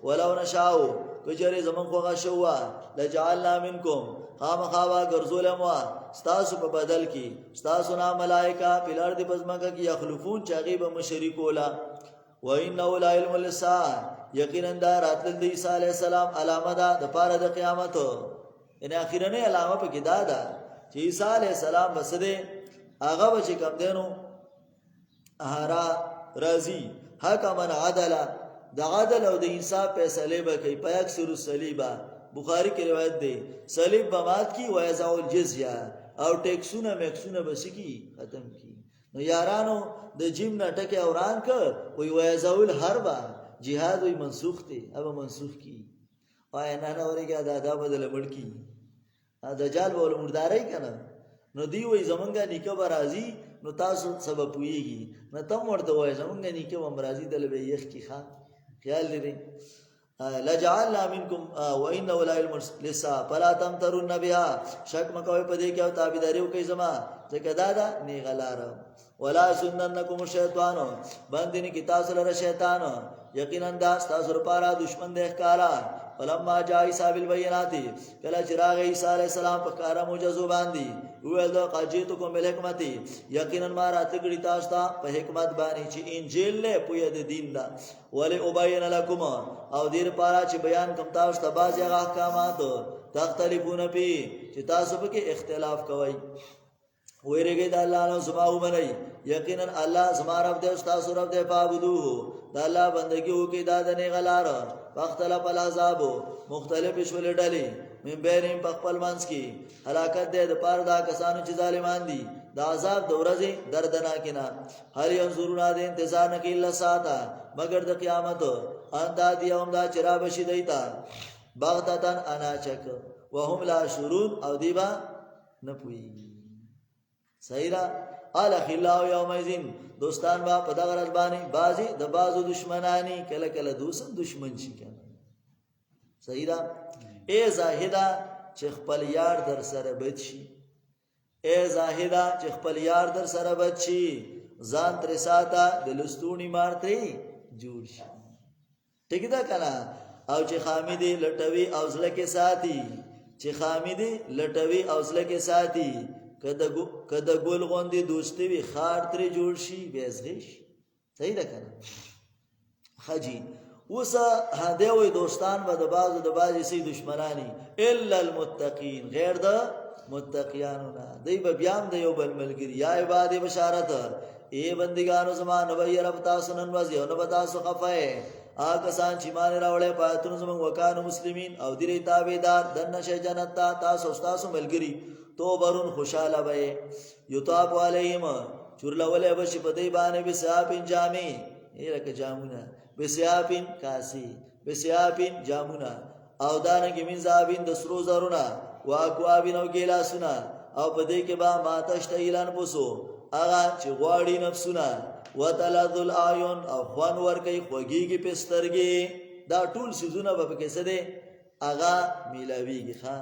ولو نشاو کجری زمن کو غشوا لجعلنا منکم خام خوا گرزولموا ستاسو په بدل کی ستاسو نا ملائکہ پلار دی بزمگا کی یخلفون چاغي به مشرکولا وَإِنَّهُ لَعِلْمٌ لِلسَّاعَةِ یقینا دا راتل دی عیسی علیہ السلام علامه ده د پاره د قیامت ان اخیرنه علامه په کې دا ده چې عیسی علیہ السلام بسده هغه به چې کم دینو احرا رازی حکمن عدل د عدل او د انصاف فیصله به کوي په اکثر الصلیبا بخاری کې روایت ده صلیب به مات کی و یزع الجزیه او ټیکسونه مکسونه بس کی ختم کی نو یارانو د جیم نه ټکه اوران ک وی ویزاول حربا جهاد وی منسوخ ته اب منسوخ کی وای نه نه ورګه دا بدل مړکی دجال بول مردارای کنه نو دی وی زمونږه نیکه برازي نو تاسو سبب ویږي نو تم ورته وای زمونږه نیکه و مرازي دل به یخ کی خان خیال لري لجعلنا منکم وانه لا علم لسا فلا تمترون بها شک مکوئ پدې کې او تابعداري وکړئ زما ځکه دا ده نیغلار ولا سننکم الشیطان باندې کی تاسو لره شیطان یقینا دا تاسو لپاره دشمن دی ښکارا فلما جاء عیسی بالبينات کله چې راغی عیسی علیه السلام په کارا معجزو باندې ویل دا قاجیتکم بالحکمت یقینا ما راتګړی تاسو ته په حکمت باندې چې انجیل له پوی د دین دا ولې ابین لكم او دیر پارا چې بیان کوم تاسو ته بعضی احکامات تختلفون پی چې تاسو په کې اختلاف کوئ ویریږي د الله نو سما ومني یقینا الله زما رب دې تاسو رب دې پابدو د الله بندگی وکي دا د نه غلار وختلف العذاب مختلف شول ډلې من بینهم پخپل منس کی هلاکت دې د پاره دا کسانو چې ظالمان دي د عذاب د ورځې دردناک نه هر ينظرون د انتظار نه کله ساته مگر د قیامت ان دا دی هم دا چرابه شي دیتا بغتتن انا چک وهم لا شرون او دیبا نه پوي صحیح را الاخلاء یومئذین دوستان با په دغه ورځ باندې بازي د بازو دشمنانی کله کله دوسم دشمن شي کنه صحیح را ای زاهدا چې خپل یار در سره بد شي ای زاهدا چې خپل یار در سره بد شي ځان تر ساته د لستونی مارتري جوړ شي ټیک ده کنه او چې خامدي لټوي او ځل کې ساتي چې خامدي لټوي او ځل کې ساتي کده ګول غوندي دوستي وي خار ترې جوړ شي بیزغش صحیح ده کنه حجی وسه هدا وي دوستان به د بازو سي دشمنانی الا المتقين غیر د متقیانو نه دی به بیان د یو بل ملګری یا عباد بشارت ای بندگانو زمان وی رب تاسو نن وځي او نو تاسو خفای آګه سان چې مان راولې پاتونو زمون وکانو مسلمین او دې تابعدار دنه شه جنت تاسو ملګری تو برون خوشاله وي یطاب علیهم چورلولې بشي په دې باندې بسیاپین جامې لکه جامونه بسیاپین کاسی بسیاپین جامونه او دانګې من زابین د سرو زرونه واقوابین او ګلاسونه او په دې کې با ماتشت اعلان بوسو اغه چې غواړي نفسونه وتلذل اعین او خوان ور کوي خوږیږي پسترګي دا ټول سيزونه به کې څه دي اغه میلاویږي ښا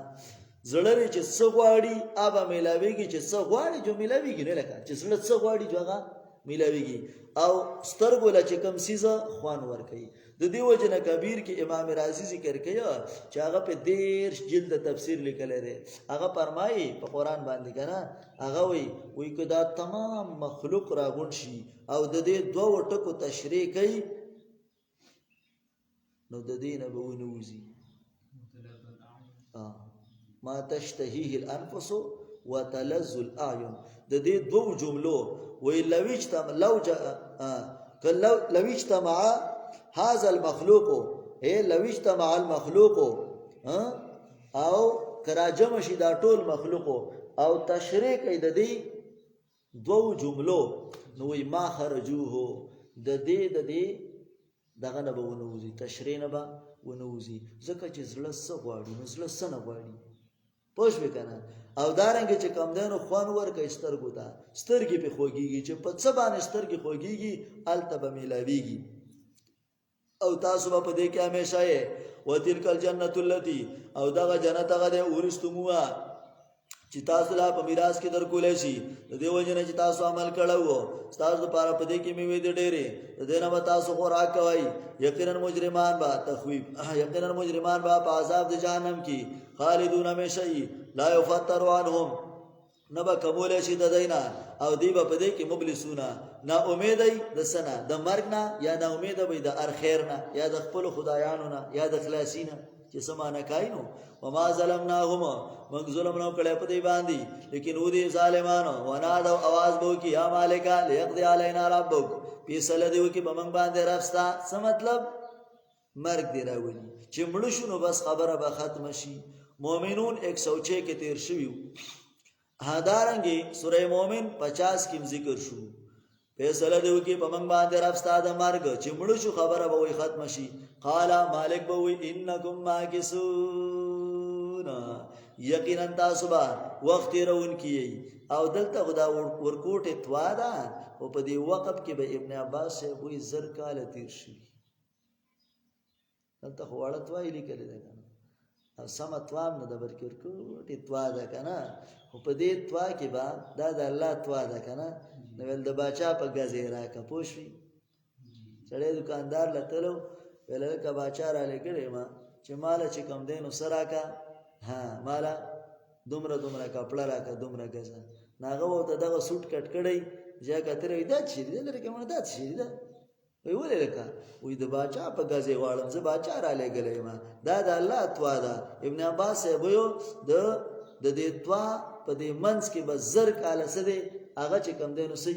زړه چې څه غواړي ابا میلاویږي چې څه غواړي جو میلاویږي نه لکه چې زړه څه غواړي جو هغه میلاویږي او سترګو له چې کم سیزه خوان ور کوي د دې وجنه کبیر کې امام رازی ذکر کوي چې هغه په 10 جلد تفسیر لیکل دی هغه فرمایي په قران باندې کنه هغه وی کدا تمام مخلوق راغون شي او د دې دوه ټکو تشریح کوي نو د دې نه به ونوزي ما تشتهيه الانفس وتلذ الاعين د دې دوه جملو وی لو اجتمع هذا المخلوق لو اجتمع المخلوق او کراجم شي دا ټول مخلوق او تشریح کوي د دې دوه جملو نو ما خرجوه د دې دغه نه به ونوزي تشریح نه به ونوزي ځکه چې زړه څه غواړي نو زړه څه نه غواړي پوښ وکنه او دارنګ چې کم دنو خوان ورکه سترګو ته سترګې په خوږیږي چې په څه باندې سترګې خوږیږي التبه میلاویږي او تاسو په دې کې همیشه یې وتلک الجنه التي او دغه جنت هغه د ورستموه چې تاسو لا په میراث کې درکولې شي د دې وجنه چې تاسو عمل کړو تاسو لپاره په دې کې میوه دې ډېرې د دې نه تاسو خوراک کوي یقینا مجرمان با تخویب یقینا مجرمان با په عذاب د جهنم کې خالدون همیشه لا یفتر عنهم نبا قبول شي د دینا او دی په دې کې مبلسونه نا امیدای د سنا د مرګ نه یا نا امید وي د اخر نه یا د خپل خدایانو نه یا د خلاصینه چې سمانه کاینو وما ظلمناهم من ظلم نو کړه په دې باندې لیکن و دې ظالمانو ونادو आवाज بو کی یا مالکا ليقضي علينا ربك فیصله دیو کې بمنګ باندې راستا څه مطلب مرګ دی راولي چې مړ شونو بس خبره به ختم شي مومنون 106 کې تیر شویو هدارنګي سوره مومن 50 کې ذکر شو فیصله دیو کې پمنګ باندې راستا د مرګ چې مړ شو خبره به وي ختم شي قال مالک به وي انکم ماکسون یقینا تاسو به وخت رون کی او دلته خدا ورکوټه توادا او په دې وخت کې به ابن عباس وي زر کال تیر شي دلته خو واړه توا یې لیکلې ده که نه او سمه توا هم نه ده بلکې ورکوټې توا ده که نه خو په دې توا کې به دا د الله توا ده که نه نو ویل د باچا په ګز یې راکړه پوه شوې سړی دوکاندار له تلو ویل لکه باچا رالېږلی ما چې ماله چې کوم دی نو څه راکړه ماله دومره دومره کپړه راکړه دومره ګزه نو هغه به ورته دغه سوټ کټ کړی چې کتلی وایي دا څه شي دی لرې که مړه دا څه شي دی ده وایي ولې لکه وایي د باچا په ګز یې غواړم زه باچا رالېږلی یم دا د الله توا ده ابن عباس صاحب ویو د دې توا په دې منځ کې به زر کاله څه دی هغه چې کوم دی نو څه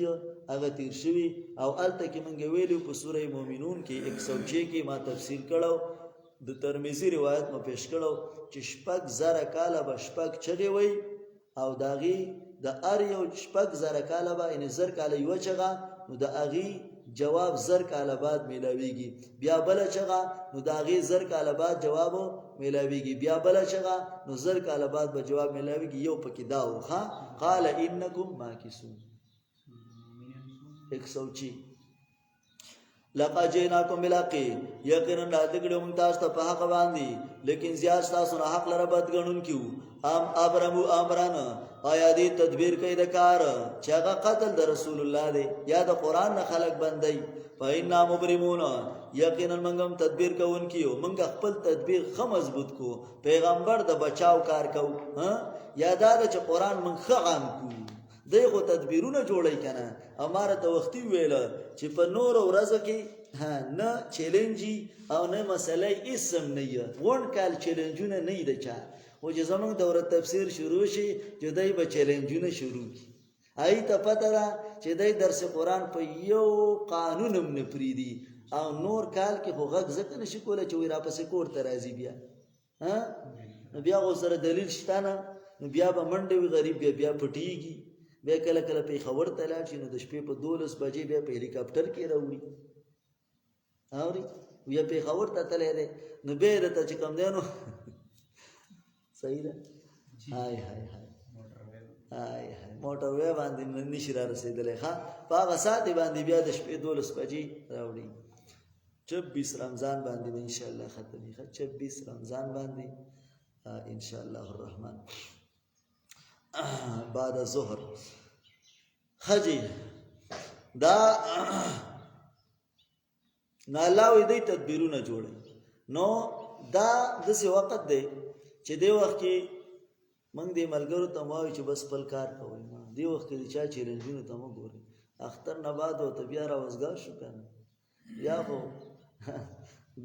هغه تیر شوي او هلته کې موږ ویلو په سوره مومنون کې 106 کې ما تفسیر کړو د ترمذي روایت مو پیش کړو چې 6,000 کاله به 6 چغې وي او د هغې د هر یو 6,000 کاله به یعنې زر کاله یوه چغه نو د هغې جواب زر کاله بعد میلاویږي بیا بله چغه نو د هغې زر کاله بعد جواب میلاویږي بیا بله چغه نو زر کاله بعد به جواب میلاویږي یو پکې دا و قال انکم ماکثون 106 لقد جئناكم بالحق یقینا راځګړو موږ تاسو ته په حق باندې لیکن زیات تاسو نه حق لره بد ګڼونکو ابرمو امران آیا دې تدبیر کوي د کار چې هغه قتل د رسول الله دی یا د قران نه خلق بندي فإنا مبرمون یقینا موږ هم تدبیر کوونکیو موږ خپل تدبیر خه مضبوط کو پیغمبر د بچاو کار کو یا دا چې قران موږ خه عام کو دغه تدبیرونه جوړی کنه اماره ته وختي ویل چې په نور ورځو کې نه چیلنجي او نه مسله اسم نه یې ون کال چیلنجونه نه دی چا او چې زمونږ دوره تفسیر شروع شي چې دای به چیلنجونه شروع کی آی ته پته ده چې دای درس قران په یو قانون هم نه پریدي او نور کال کې خو غږ ځکه نشي کولای چې وی را پسې کور ته راځي بیا بیا غو سره دلیل شته نه بیا به منډه وی غریب بیا پټیږي بیا کله کله په خبر ته لاړ شي نو د شپې په 12 بجې بیا په هلیکاپټر کې راوړي اوري بیا په خبر ته تللی دی نو بیا د ته چې کوم دی نو صحیح ده هاي هاي هاي موټر وې باندې نشي را رسېدلی ښه په هغه ساعت باندې بیا د شپې 12 بجې راوړي 26 رمضان باندې به انشاءالله ختمي 26 رمضان باندې انشاءالله الرحمن بعد الظهر خجی دا نالاوی دی تدبیرونه جوړي نو دا داسې وخت دی چې دی وخت کې موږ د ملګرو ته وایو چې بس خپل کار کوئ دی وخت کې چا چیلنجونو ته مو ګوري اختر نه بعد ورته بیا راوزګار شو کنه بیا خو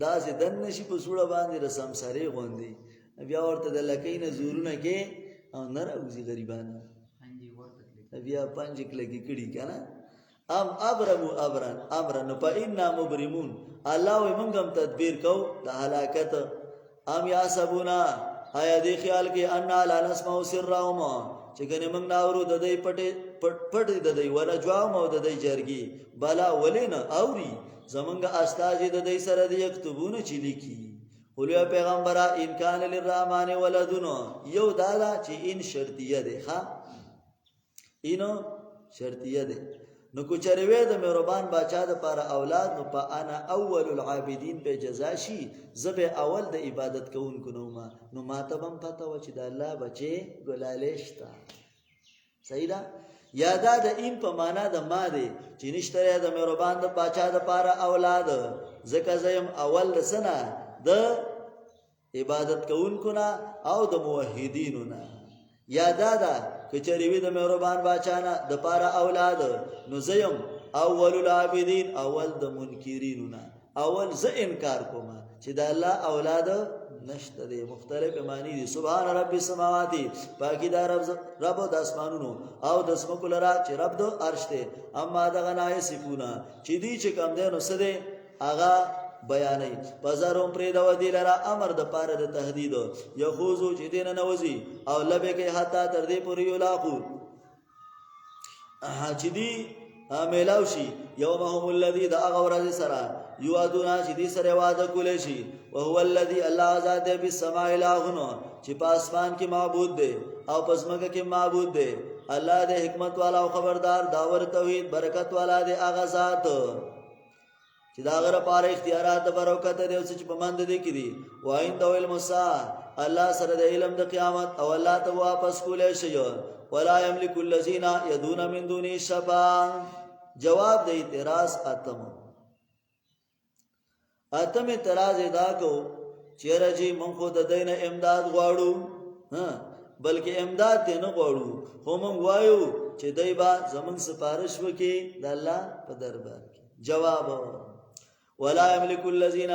داسې دن نشي په سوړه باندې رسم سرې غوندي بیا ورته د لکۍ نه زورونه کې او نه راوځي غریبانه بیا پنځه کلګي کړي کنه ابرمو امرن فإنا مبرمون الله وي موږ هم تدبیر کو د هلاکت یا سبونا آیا دې خیال کې ان لا نسمع سرهم چې ګنې موږ ناورو د دې پټ د دې ورجوا مو د دې جرګي بلا ولینه اوري زمونږ استاد د دې سره د یكتبونه چې لیکي قولیا پیغمبره ان کان للرحمن ولدن یو دادا چې ان شرطیه ده ها اینو شرطیه ده نو کو چروي د مهربان بچا د پر اولاد نو په انا اول العابدین په جزا شي زبه اول د عبادت کوونکو نو ما ته هم پته و چې د الله بچي ګلالشتا صحیح ده یادا د این په معنا د ما دی چې نشته د مهربان د بچا د پر اولاد زکه زیم اول رسنه د عبادت کوونکو نه او د موحدینو نه یادا ده کچریوی د مهربان بچانا د پاره اولاد نو زیم اول العابدین اول د منکرینو نه اول ز انکار کوم چې د الله اولاد نشته دي مختلف معنی دي سبحان رب السماوات پاکی دا رب د اسمانونو او د اسمکو لرا چې رب د عرش ته اما دغه نای سپونا چې دی چې کم ده نو سده اغا بیانې بازارون پرې دا ودی لرا امر د پاره د تهدید یخوزو چې دین نوزي او لبه کې حتا تر دې پورې یلاقو چې دی ملاوشي یومهم الذی دا غورز سرا یوادونا چې دی سره وعده کولې شي او هو الذی الله ذات بالسماء الهنا چې په اسمان کې معبود دی او پسمګه کې معبود دی الله دې حکمت والا او خبردار داور توحید برکت والا دې اغه ذات چې دا غره پاره اختیارات د برکت دی او چې په مند دي کې دي واین د علم الساعه الله سره د علم د قیامت او الله ته واپس کولای شي ولا یملک الذین یدون من دونه شفاعه. جواب د اعتراض اتم اعتراض ادا کو چیرې جی مونږ خو د دین امداد غواړو بلکې امداد ته نه غواړو خو مونږ وایو چې دای با زمون سفارش وکي د الله په دربار کې. جواب ولا یملک الذین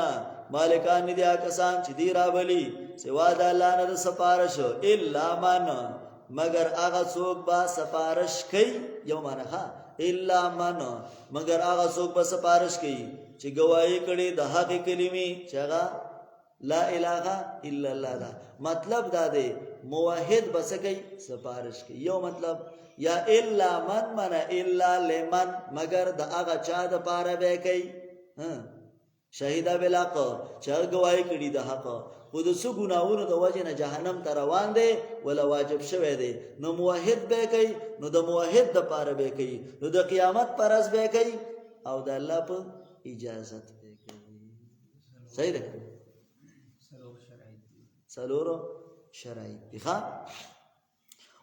مالکان دي کسان چې دی راولي سوا د الله نه سفارش الا من مگر هغه څوک با سفارش کوي یو معنی ها الا من مگر هغه څوک با سفارش کوي چې گواہی کړي د حق کلمې چې هغه لا اله الا الله دا مطلب دا دی موحد بس کوي سفارش کوي یو مطلب یا الا من الا لمن مگر د هغه چا د پاره به کوي شهیدا بلاق چې گواہی کړي د حق خود سو ګناونو د وجه نه جهنم ته روان دی ولا واجب شوه دی نو موحد به کوي نو د موحد د پاره به کوي نو د قیامت پرز به کوي او د الله په اجازت به کوي. صحیح ده سلورو شرایط دي ښا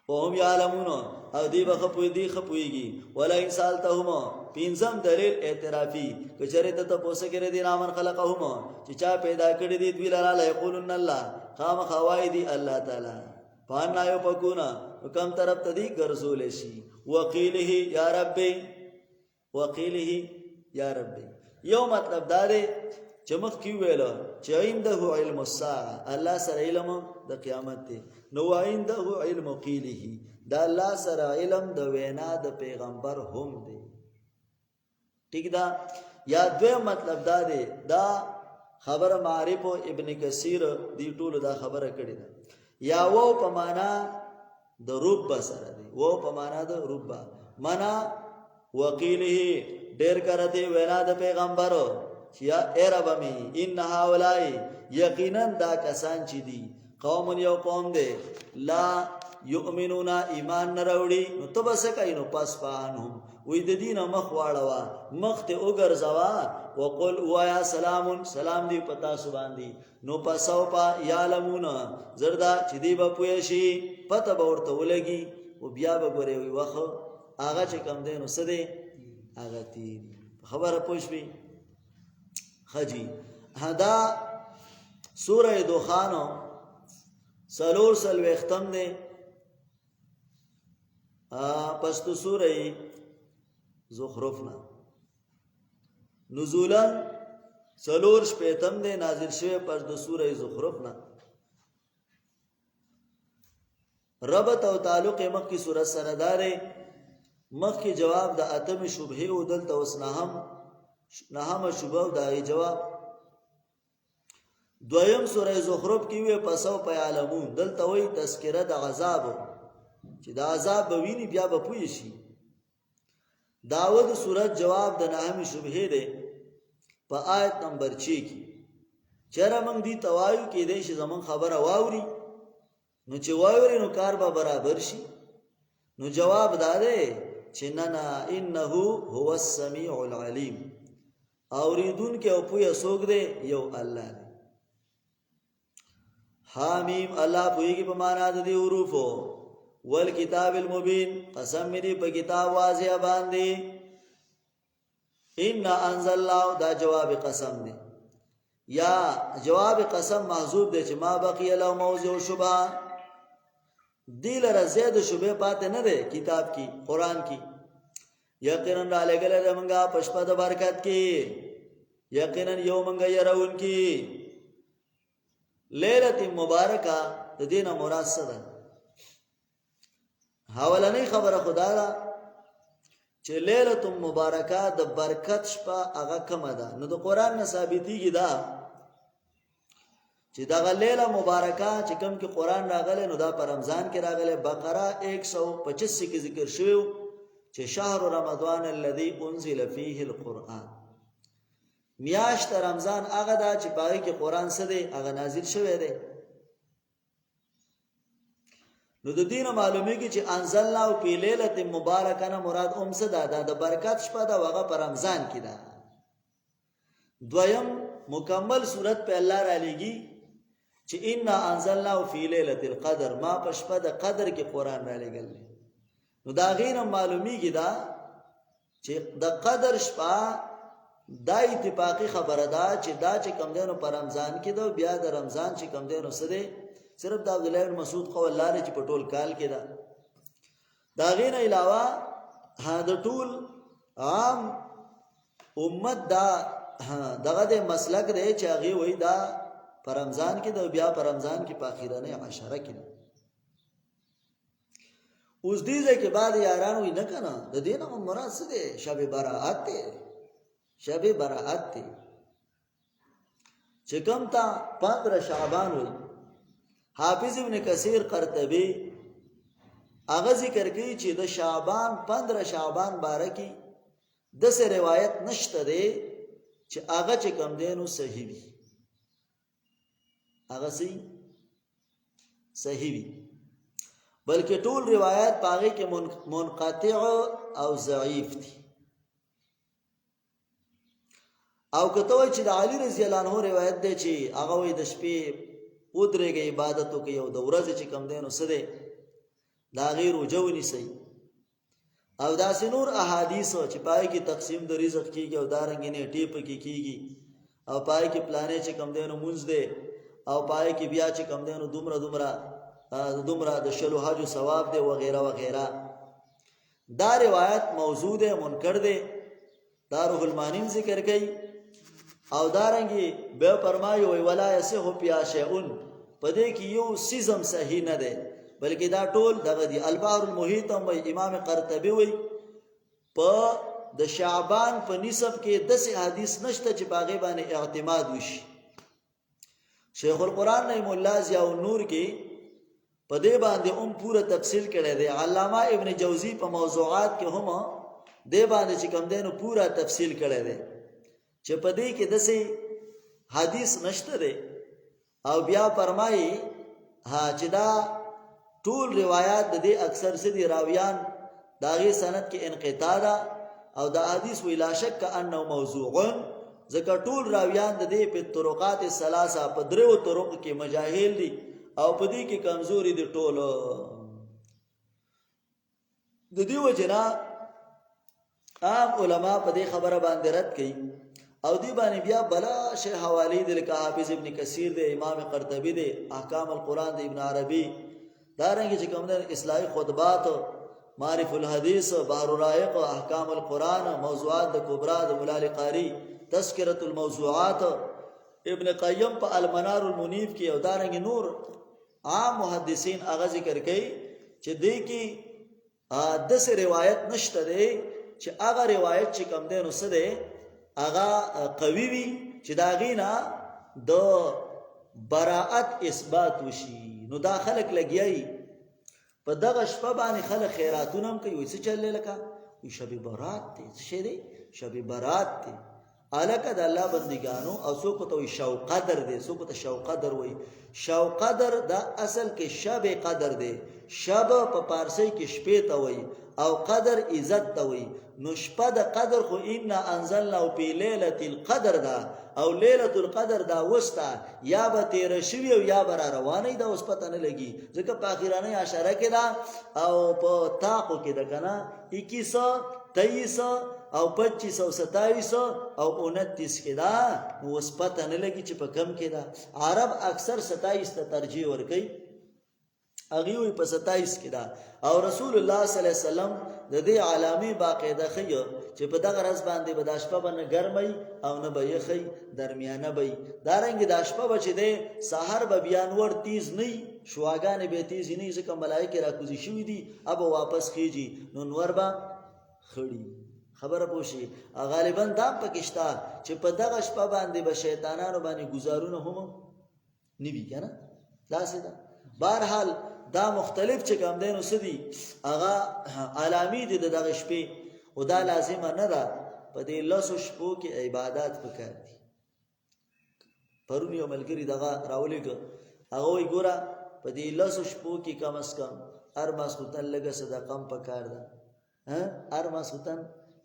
وهم یعلمون او دی بخپوی دی خپویږي ولا انسان تهما پینځم دلیل اعترافي کچره ته تاسو کې ردی نامن خلقهما چې چا پیدا کړی دی دوی لاله یقولون الله قام خوایدی الله تعالی فانا یو پکونا کوم طرف ته دی ګرځول شي وقیله یا رب وقیله یا رب یو مطلب دا دی چې مخ کی ویل چې عنده علم الساعه الله سره علم د قیامت دی نو عنده علم قیله دا الله سره علم د وینا د پیغمبر هم دی. ٹھیک دا یا دوی مطلب دا دی دا خبر معرف ابن کثیر دی ټول دا خبره کړی دا یا وو په معنا د رب سره دی وو په معنا د رب معنا وقیله ډیر کرته وینا د پیغمبر یا اربمی ان هؤلاء یقینا دا کسان چې دي قوم یو قوم دی لا یؤمنون ایمان نه راوړي نو تبس کای نو پس پانهم وې د دین مخ واړوا مخ ته وګرځوا وقل وایا سلام سلام دی پتا سو باندې نو پسو پا یعلمون زردا چې دی په پوي شي پته به ورته ولګي او بیا به ګوري وي واخه هغه چې کم دی نو سده هغه تی خبره پوښوي خجی هدا سوره دخان سلور سلو اختم دے پس تو سوره زخرفنا نزولا سلور شپیتم دے نازل شوه پس تو سوره زخرفنا ربط او تعلق مخ کی سورت سردار مخ کی جواب دا اتم شبهه او دلتا نهم شبهه دا جواب دویم سوره زخرف کی وی پسو په عالمون دلته وی تذکرہ د عذاب چې د عذاب بوینی بیا به پوي شي داود سورت جواب د نهم شبهه ده په آیت نمبر 6 کې چیرې موږ دی توایو کې دې چې زمون خبره واوري نو چې واوري نو کار به برابر شي نو جواب داده چې نه انه هو السمیع العلیم اوریدون کې او پوی سوګ دے یو الله دے حامیم الله پویږي په معنا د دې حروفو والکتاب المبین قسم دې په کتاب واضح باندې ان انزلناه دا جواب قسم دی یا جواب قسم محذوب دی چې ما بقي له موضوع شبہ دل رزید شبہ پاتې نه دی کتاب کی قران کی یقینا را لګل د منګه پښپد برکت کی یقینا یو منګه يرون کی لیلۃ مبارکہ د دینه مراد څه ده حوالنی خبره خدا را چې لیلۃ مبارکہ د برکت شپه هغه کومه ده نو د قران نه ثابتېږي دا چې دا لیلہ مبارکہ چې کوم کې قران راغله نو دا په رمضان کې راغله بقره 125 کې ذکر شوی چې شهر رمضان الذي انزل فيه القرآن میاشت رمضان هغه دا چې پای کې قران څه دی هغه نازل شوی دی نو د دین معلومیږي چې انزلنا او په لیلۃ مبارکہ نه مراد څه ده د برکت شپه ده هغه په رمضان کې ده دویم مکمل صورت په الله را لېږي چې انا انزلناه فی لیلة القدر، ما په شپه د قدر کې قرآن را لېږل. نو دا غینه معلومیږي دا چې د قدر شپه دا اتفاقی خبره ده چې دا چې کم دینو په رمضان کې ده، بیا د رمضان چې کم دینو څه دی صرف د عبدالله بن مسعود قول لاره چې په ټول کال کې ده. دا غینه علاوه د ټول عام امت دا دغه د مسلک دی چې هغه وایي دا په رمضان کې ده، بیا په رمضان کې په اخیرنه عشره کې ده. اوس دې ځای کې بعد یاران وي نه کنه د دې نه مراد څه دی؟ شب براءت دی. شب براءت دی چې کوم تا 15 شعبان وي. حافظ ابن کثیر قرطبی هغه ذکر کوي چې د شعبان 15 شعبان باره کې د څه روایت نشته دی چې هغه چې کوم دینو صحیح وي، هغه صحیح وي، بلکې ټول روایت پاغه کې منقطع او ضعیف دي. او کته وای چې د علی رضی الله عنه روایت دی چې هغه وای د شپې ودرېږي عبادت کوي او د ورځې چې کم دینو سره دا غیر وجونی سي. او دا نور احادیث چې پای کې تقسیم د رزق کیږي او دارنګ نه ټیپ کې کیږي او پای کې پلانې چې کم دینو مونږ دی او پای کې بیا چې کم دینو دومره د شلو حج ثواب دی وغیرہ وغیرہ. دا روایت موضوع ده، منکر ده. دا روح المانیم ذکر کوي او دارنګي به فرمایي وی ولا یسه بیا شیئون، پدې کې یو سیزم صحیح نه ده بلکې دا ټول دغه دی. البحر المحیط هم امام قرطبی وی په د شعبان په نصف کې 10 حدیث نشته چې باغې باندې اعتماد وشي. شیخ القرآن رحم الله ضیاء النور کې په دې باندې پوره تفصیل کړی دی. علامه ابن جوزی په موضوعات کې هم دې باندې چې کوم دینو پورا تفصیل کړی دی چې په دې کې دسې حدیث نشته دی. او بیا فرمایي چې دا ټول روایت د دې اکثر سدي راویان داغي سند کې انقطاع ده او دا حدیث ویلا شک انه موضوع، ځکه ټول راویان د دې په طرقات الثلاثه په درو طرق کې مجاهل دي او په دې کې کمزوري دي ټول. د دې وجنا عام علما په دې خبره باندې رد کړي او دی باندې بیا بلا شی حوالی د لکه حافظ ابن کثیر د امام قرطبی د احکام القرآن د ابن عربی، دارنګه چې کوم د اصلاحی خطبات، معرف الحدیث، بحر الرائق، احکام القرآن، موضوعات د کبرا د مولا قاری، تذکرۃ الموضوعات، ابن قیم په المنار المنیف کې او دارنګه نور عام محدثین هغه ذکر کوي چې دې کې داسې روایت نشته دی چې هغه روایت چې کوم دی نو څه دی هغه قوي وي چې دا غینا د براءت اثبات وشي. نو دا خلق لګیای په دغه شپه باندې خلک خیراتونه هم کوي. څه چلې لکه وي شب برات دی، څه دی شب برات دی الکه د الله بندګانو. او څوک ته وي شو قدر دی، څوک ته شو قدر وي. شو قدر دا اصل کې شب قدر دی. شب په پارسی کې شپې ته وي او قدر عزت ته وي. نو شپه د قدر خو ان انزلنا فی لیلة القدر دا او لیلة القدر دا وستا یا به تیر شوی او یا به روانه دا اوس پته نه لګي ځکه په اخیرانه عشره کې دا او په تاقو کې دا کنه 21 23 او 25 او 27 او 29 کې دا اوس پته نه لګي چې په کم کې دا. عرب اکثر 27 ته ترجیح ورکوي، هغه وي په 27 کې دا. او رسول الله صلی الله علیه وسلم د دې علامه باقاعده خيو چې په دغه ورځ باندې به د شپه باندې ګرمي او نه به یخي درمیانه وي. دارنګ د شپه بچ دی سحر به بیان ور تیز نه شواګان به تیز نه ځکه ملائکه راکوزي شوې دي اب واپس کیږي نو نور به خړی خبره پوشي. غالبا دا پکشتا چې په دغه شپه باندې به شیطانانو باندې گزارونه هم نیوي کنه داسې ده. بهرحال دا مختلف چې کوم دینو سدي هغه علامی دي دغه شپې او دا لازم نه ده په دې لاسو شپو کې عبادت وکړي. پرونی یو ملګری دغه راولېګ هغه وی ګوره په دې لاسو شپو کې کم از کم هر ماسوتن لګه صدقه پکار ده، هر ماسوتن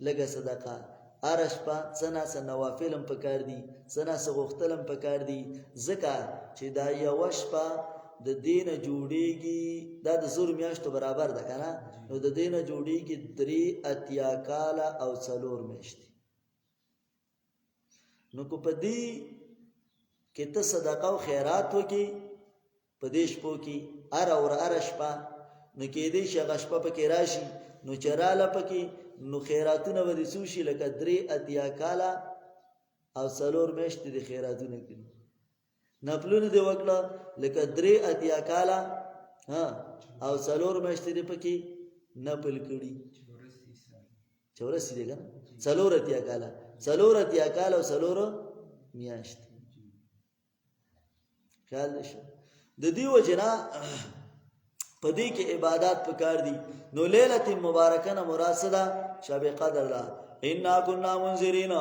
لګه صدقه هره شپه څه ناڅه نوافل هم پکار دي څه ناڅه غوښتل هم پکار دي ځکه چې دا یوه شپه د دې نه جوړېږي دا د زرو میاشتو برابر ده که نه نو د دې نه جوړېږي 83 کاله او 4 میاشتې نو که په دې کې ته صدقه او خیرات وکړي په دې شپو کې هره ورځ هره شپه نو کېدای شي هغه شپه پکې راشي نو چې راله پکې نو خیراتونه به دې څو شي لکه 83 کاله او 4 میاشتې د خیراتونه کړي نفلونه دې وکړه لکه 83 کاله او 4 میاشتې دې پکې نفل کړي 84 دی که نه 84 کاله 84 کاله او 4 میاشتې خیال دې شو د دې وجې نه په دې کې عبادات پکار دي نو لیلة مبارکه نه مراد څه ده شب قدر ده انا كنا منذرین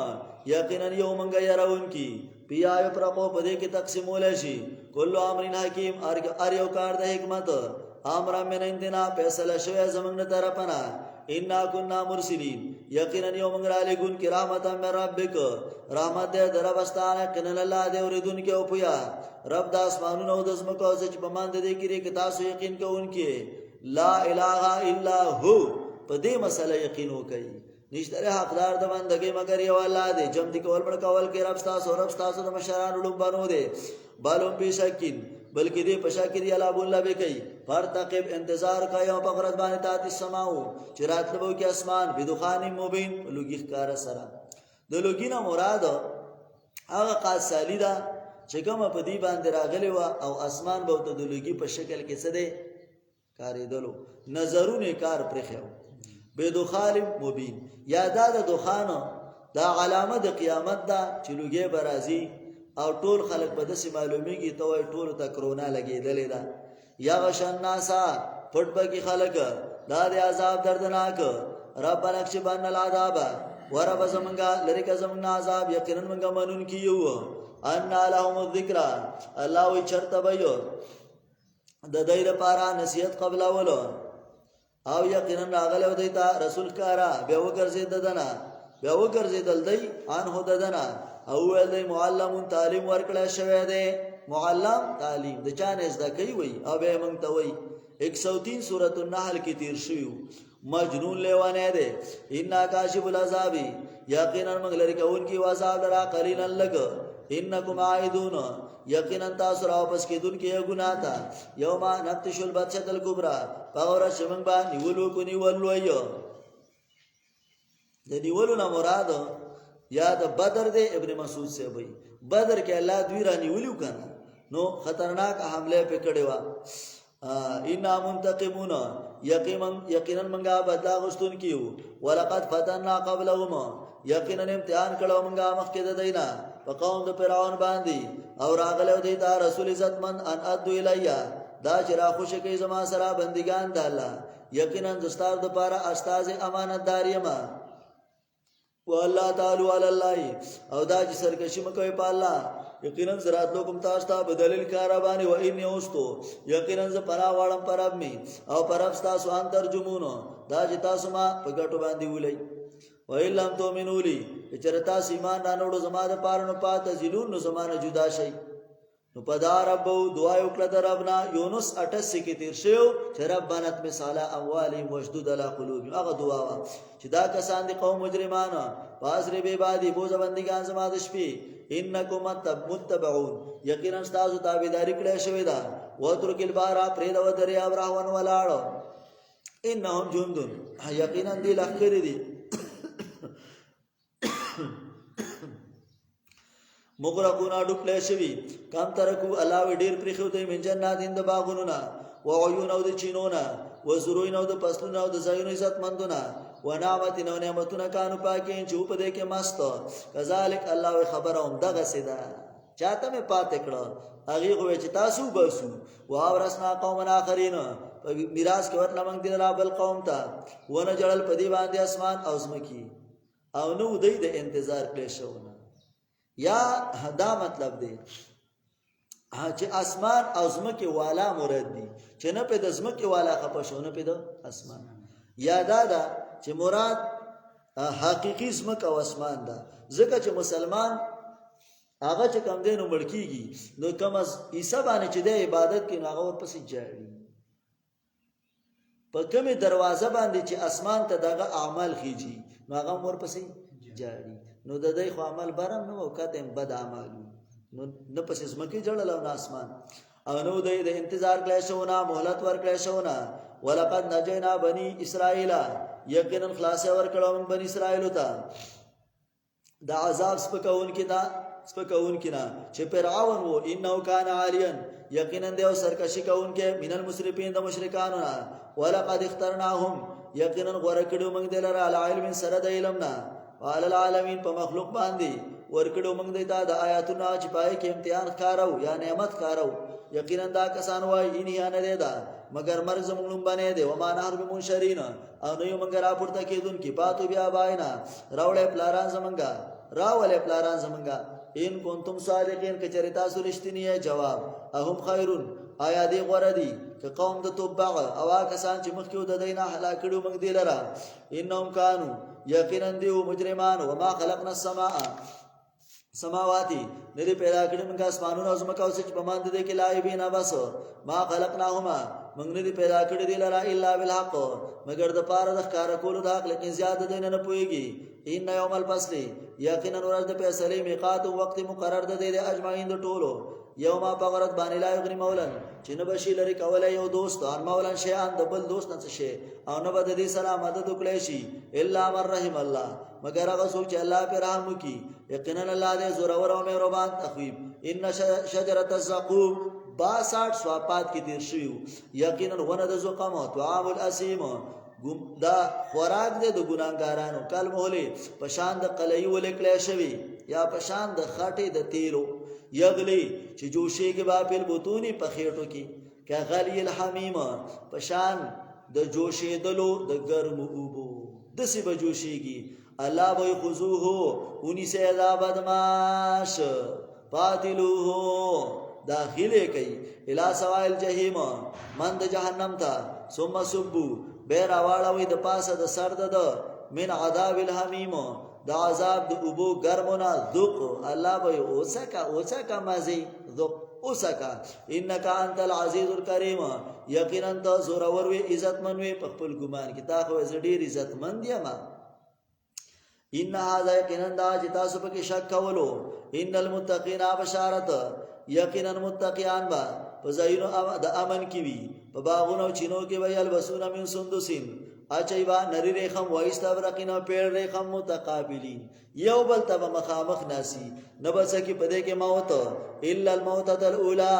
یقینا یو منګه يرونکي بیا یو پرقو په دې کې تقسیمول شي کل امر حکیم ار یو کار د حکمت امر من عندنا فیصله شوی زمنګ طرفنا انا كنا مرسلین یقینا یو منګه علی ګون کی رحمت من ربک رحمت دې دربستانه کنن الله دې اوریدون کې او پیا رب د اسمانونو او د زمکو چې په مان دې کې کې تاسو یقین کوونکې لا اله الا هو په دې مسله یقین وکړي نشته حقدار د بندګۍ مگر یو الله دې جم دې کول پر کول کې رب تاسو د مشرانو لوب بنو دې بالو بشکین بلکې دې پشاکر الله بوله به کوي فرتقب انتظار کوي او په غرض باندې تات السماو چې راتلو کې اسمان بدخان مبین لوګي ښکار سره د لوګینا مراد هغه قاصالی ده چې کوم په دې باندې راغلی و او اسمان به ته د لوګي په شکل کې څه ده کاریدلو نظرونه کار پرخیو بدخان مبین یا دا د دخان دا علامه د قیامت ده چې لوګي برازي او ټول خلق په داسې معلومیږي ته وایي ټولو ته کرونا لګېدلې ده یا غشن ناسا پټ پکې خلک دا د عذاب دردناک ربنا اکشف عنا العذاب ورب زمونږه لرې که زمونږ عذاب یقینا مونږه منونکي یو انا لهم الذکر الله وی چرته به یو د دې لپاره نصیحت قبلولو او یقینا راغلی دی ته رسول کارا بیا وګرځېد ددنه بیا وګرځېدل دی ان هو ددنه او ول دی معلم تعلیم ورکړی شوی دی معلم تعلیم د چا نه زده کوي وي او به مونږ ته وي 103 سورۃ النحل کې تیر شوی مجنون لیوانه دی ان کاشف العذاب یقینا موږ لري کوونکی عذاب لرا قلیلا لګ انکم عائدون یقینا تاسو را واپس کیدون کې ګناه تا یوم نفتش البطشة الکبرى باور شمن با نیولو کو نیولو ایو د نیولو نه مراد یا د بدر دی ابن مسعود سے وای بدر کې الله دوی را نیولیو کنه نو خطرناک حمله پکړې وا ان منتقمون یقینا منګه بدلا غشتون کیو ولقد فتنا قبلهم یقینا امتحان کړو منګه مخکې د دینا په قوم د فرعون باندې او راغله دی تا رسول عزت من ان ادو الیا دا چې را خوش کوي زما سره بندگان د الله یقینا دستار د پاره استاد امانتدار یما والله تعالی علی الله او دا چې سرکشي مکوي په الله یقینا زرات لوکم تاسو ته بدلیل کارابانی و ان یوستو یقینا ز پرا واړم پرب می او پرب تاسو ان ترجمونو دا چې تاسو ما په ګټو باندې ولي و الا تؤمنوا لی چرتا ایمان رانوړو زما د پارنو پات زلون نو زمانه جدا شي نو پدار ابو دعا وکړه در ربنا یونس 88 کې تیر شو چې ربانت مثال اموالی مشدود علی قلوب هغه دعا وا چې دا کسان دي قوم مجرمان پاسری به بادي بوز بندگان زما د شپې انکم متبعون یقینا تاسو تابعداري کړی شوی دا وترک البار پرید و دریا براون ولاړو انهم جندون یقینا دی لخر دي مغرقونا ډوبلې شوی کام ترکو علاوه ډیر پرخو ته من جنات اند باغوننا و عيون او د چینونا و زروین او د پسلون او د زاینو عزت مندونا و نعمت نو نعمتونه کانو پاکین چې په دې کې مست کذالک الله خبرهم دغه سیدا چاته مې پات کړه هغه خو چې تاسو بسو و اورسنا قوم اخرین میراث کې ورته موږ دي را بل قوم ته ونه جړل پدی باندې اسمان او زمکی او نو دوی د انتظار کړی شونه یا دا مطلب دی چې اسمان او زمکه والا مراد دي چې نه په د زمکه والا خپشونه په د اسمان یا دا چې مراد حقیقي ځمکه او اسمان ده. ځکه چې مسلمان هغه چې کم دی نو مړ کېږي، نو کم از عیسی باندې چې دی عبادت کوي نو هغه ورپسې جاړي. په کومې دروازه باندې چې اسمان ته دغه اعمال خیږي نو هغه ورپسې جاړي. نو د دې خو عمل برم نو وکړه بد اعمال نو نه پسې ځمکې جړل او نه اسمان. او نو د انتظار کړی شو نه مهلت ورکړی شو نه. ولقد نجینا بني اسرائیل، یقینا خلاص ورکړو موږ بني اسرائیل ته د عذاب سپکون کې نه چې فرعون وو انه کان عالیا، یقینا دیو سرکشي کون کې من المسرفین د مشرکانو نه. ولقد اخترناهم، یقینا غوړه کړو موږ دلاره علی علم سره د علم نه وعلى العالمین په مخلوق باندې ورکړو موږ دیتا د آیاتونو چې پای کې امتحان ښکارو یا نعمت ښکارو. یقینا دا کسان وای ان یا نه دی دا مگر مرګ زموږ باندې دی. وما نحن بمنشرین، او نه یو موږ راپورته کېدونکي. پاتو بیا باینا، راولې پلاران زمونږه ان کنتم صادقین، که چېرې تاسو رښتینی یې. جواب اهم خیرون، آیا دی غوره دي که قوم د تبع او کسان چې مخکې د دوی نه هلاک کړو موږ دی لره. انهم کانوا، یقینا دیو مجرمان. وما خلقنا سماواتی، ندی پیدا کړی موږ اسمانونه او ځمکه او څه چې په مانده دی کې لایبین. بس ما خلقناهما، موږ ندی پیدا کړی دی لره الا بالحق، مگر د پاره د ښکارا کولو د حق، لیکن زیات دین نه پويږي. ان یوم الفصل، یقینا ورځ د فیصلې میقات او وخت مقرر ده د اجمعین د ټولو. یوم بغرت باندې لا یغنی مولا، چې نه بشي لري کولای یو دوست ان مولا شیان د بل دوست نه شي، او نه بد دې سره مدد وکړي شي الا من رحم الله، مگر هغه څوک چې الله پر رحم وکي. یقینا الله دې زورور او مهربان تخویب. ان شجره الزقوم 62 سوابات کې تیر شوی. یقینا ونه د زقوم او طعام الاسیم، دا خوراک دې د ګناګارانو. کلمهله پشان د قلعی ولکړی شوی یا پشان د خاټې د تیلو. یغلی چې جوشي کې باپل بوتونی په خېټو کې که غلی الحمیم، پشان د جوشي دلو د ګرم اوبو دسی به جوشيږي. الله به خذوه اونی سے اذا بدماش قاتلوه، داخله کوي الی سوائل جهنم، من د جهنم ته. ثم صبوا، بیر اواړوي د پاسه د سر د من عذاب الحمیم، د عذاب د ابو ګرمونه. ذوق، الله به اوسکا مازی ذوق اوسکا. انک انت العزیز الکریم، یقینا ته زورور وی عزت من وی په خپل ګمان کې تا خو ډیر عزت مند یم. ان هذا یقینا دا چې تاسو په کې شک کولو. ان المتقین بشارت، یقینا متقیان با په ځایونو د امن کې وي، په باغونو چینو کې وي. البسون من سندسین، اچي با نری ریخم وایستا برقینا پیر ریخم متقابلین، یو بل تب مخامخ ناسی. نبسکی پدې کې موت الا الموت الاولى،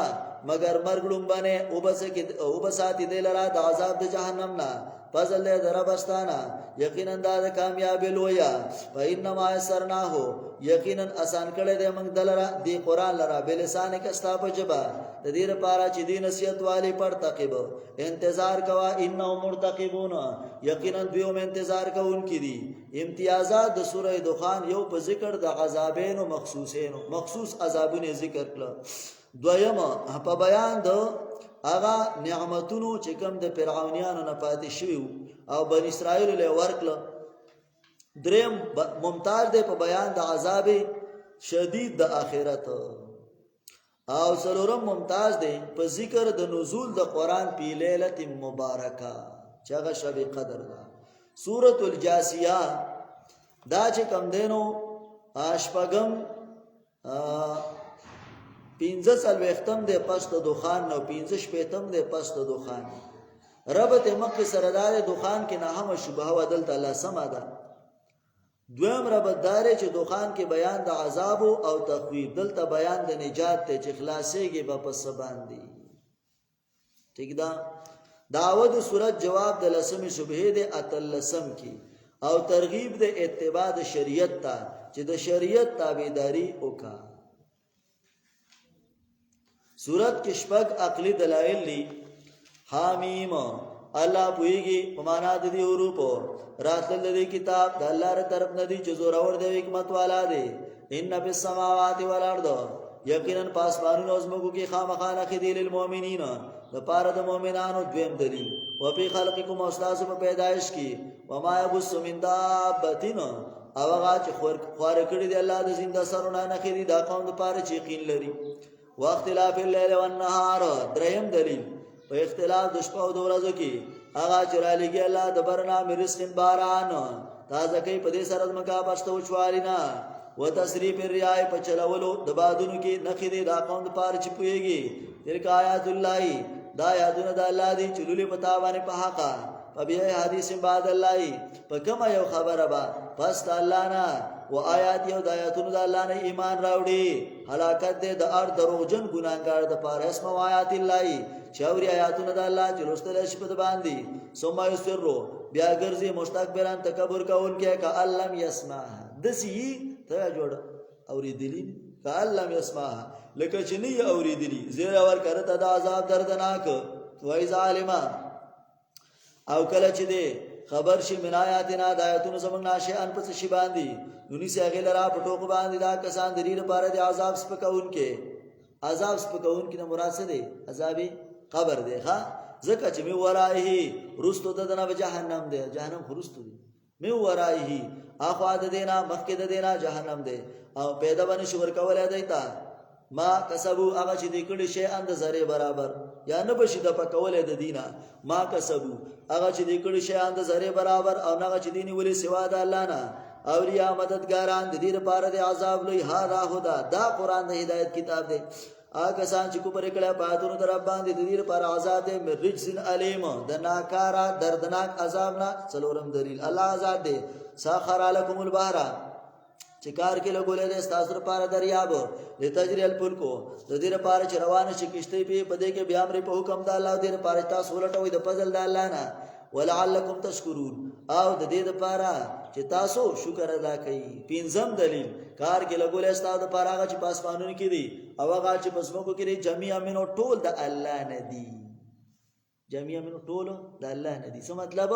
مگر مرګ لومبنه او بساتی دې لرا د عذاب د جهنم نه. فضل له دربستانه، یقینا د کامیابی لویا. فإنما يسرناه، یقینا آسان کړه دې موږ دلرا دی قران لرا بلسان کې استا په جبا د دې لپاره چې دې نصیحت والی پر تقیب انتظار کوا. انهم مرتقبون، یقینا دوی انتظار کوونکي دي. امتیازات د سوره دخان یو په ذکر د عذابین او مخصوص عذابونه ذکر کړه. دویم په بیان د هغه نعمتونو چې کوم د فرعونانو نه پاتې شوی او بنی اسرائیل له ورکړه. دریم ممتاز دی په بیان د عذاب شدید د آخرت. او څلورم ممتاز دی په ذکر د نزول د قران په ليله مبارکه چې هغه شب قدر ده. سورۃ الجاسیه دا چې کوم دینو اشپغم 15 سلوختم د پس د دوخان نو 15 شپتم د پس د دوخان. ربط مکه سره د دوخان کې نه هم شبهه ودل تعالی سم ده. دویم ربط دار چې دوخان کې بیان د عذاب او تخویب، دلته بیان د نجات ته چې خلاصيږي په پس باندې. ٹھیک ده. داود سورۃ جواب د لسم شبهه د اتلسم کې او ترغیب د اتباع د شریعت ته چې د شریعت تابعداري وکړه. سورت کې شپږ عقلي دلایل دي. حامیم، الله پويږي په معنا د دې حروف. راتل د کتاب د الله تر طرف ندي چې زور اور د حکمت والا دی. ان فی السماوات والارض، یقینا پاسمانونو او زمکو کې خامخانه خدي للمؤمنین، د پاره د مؤمنانو. دویم دلیل وفي خلقكم استاذ په پیدائش کی وما يبث من دابتين او هغه چې خوار کړی دی الله د زنده سرونه نه خېری دا قوم د پاره چې یقین لري واختلاف الليل والنهار دریم دلیل په اختلاف د شپه او د ورځو کې هغه چې را لګي الله د برنامه رزق باران تازه کوي په دې سره د مکا پښتو چوالینا وتصریف الرياء په چلولو د بادونو کې نخې دي دا قوم د پاره چې پويږي تلک آیات الله دا یادونه د الله دی چلولې پتا باندې په حقا فبیا حدیث بعد الله په کومه یو خبره با پس الله نه و آیات یو د آیاتونو د الله نه ایمان راوړي هلاکت دې د ار دروغجن ګناګار د پاره اسم آیات الله چاوري آیاتونه د الله چې لوستل شي په باندې ثم یسرو بیا ګرځي مستكبران تکبر کول کې ک علم یسمع دسی ته جوړ اوریدلی ک علم یسمع لکه چې نه اوریدلی زیر اور کرته د عذاب دردناک وای ظالما او کله چې دې خبر شي من آیاتنا د آیاتونو زمنګ ناشه ان پس شي باندې نونی سه غلرا پټوک باندې دا کسان د دې لپاره د عذاب سپکون کې عذاب سپکون کې نه مراد څه دی عذاب قبر دی ها زکه چې می ورایه رستو د دنه جهنم دی جهنم خرستو دی می ورایه اخوا د دینا مخکې د دینا جهنم دی او پیدا باندې شور کولای دی تا ما کسبو هغه چې د کړي شی اند زره برابر یا نه بشي د پکولې د دینه ما کسبو هغه چې د کړي شی اند زره برابر او هغه چې دیني ولې سوا د الله نه اولیاء مددګاران د دې لپاره د عذاب لوی ها راهدا دا قران د هدایت کتاب دی هغه سان چې کو پر کړه پاتونو در باندې د دې لپاره عذاب دی رجزن علیم د ناکارا دردناک عذاب نه څلورم دلیل الله عذاب دی ساخر علیکم البحر چې کار کې لګولې د استاسو لپاره دریاب لتجری الفلکو د دې لپاره چې روان شي کشته په دې کې بیا امر په حکم د الله دې لپاره تاسو ولټوي د فضل د الله نه ولعلکم تشکرون او د دې لپاره چې تاسو شکر ادا کړئ پنځم دلیل کار کې لګولې استاسو لپاره هغه چې پاسمانونو کې دي او هغه چې پسموکو کې دي جميعا منو ټول د الله نه دي جميعا منو ټول د الله نه دي څه مطلب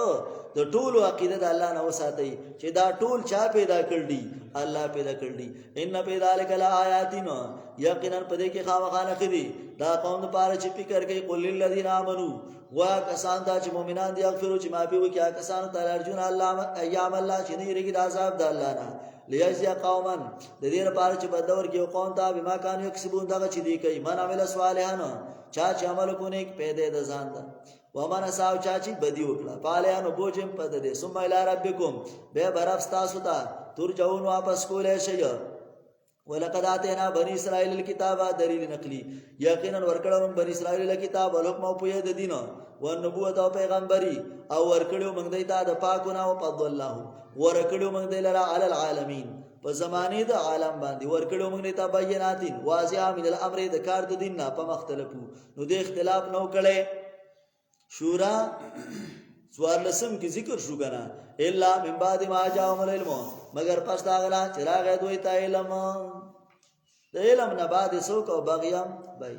د ټول عقیده د الله نه وساتئ چې دا ټول چا پیدا کړی الله پیدا کړی ان په ذالک لآیاتین یقینا په دې کې خامخانه کړي دا قوم لپاره چې فکر کوي قل للذین آمنو وا کسان دا چې مؤمنان دي اغفروا چې معافي وکړي کسان تعالی ارجون الله ایام الله چې نه یریږي د عذاب د الله نه لیجزی قوما د دې لپاره چې بدور کې قوم ته بما کانوا یکسبون دا چې دی کوي من عمل صالحان چا چې عمل کوي پیدا د ځان ده ومن ساو چا چې بدی وکړه پالیانو بوجم پد دې ثم الى ربکم به برف تاسو ته ترجعون واپس کولای شي ولقد اتینا بنی اسرائیل الكتاب دلیل نقلی یقینا ورکړو بنی اسرائیل الكتاب حکم او په د دین او نبوت او پیغمبري او ورکړو موږ دایته د پاکونه او فضل الله ورکړو موږ دلرا علی العالمین په زمانه د عالم باندې ورکړو موږ دایته بیناتین واضحه من الامر د کار د دین نه په مختلفو نو د اختلاف نو کړي شورا سوال لسم کی ذکر شو کنا الا من بعد ما جاءهم العلم مگر پس دا غلا چراغ دوی ته علم د علم نه بعد سو کو بغیم بای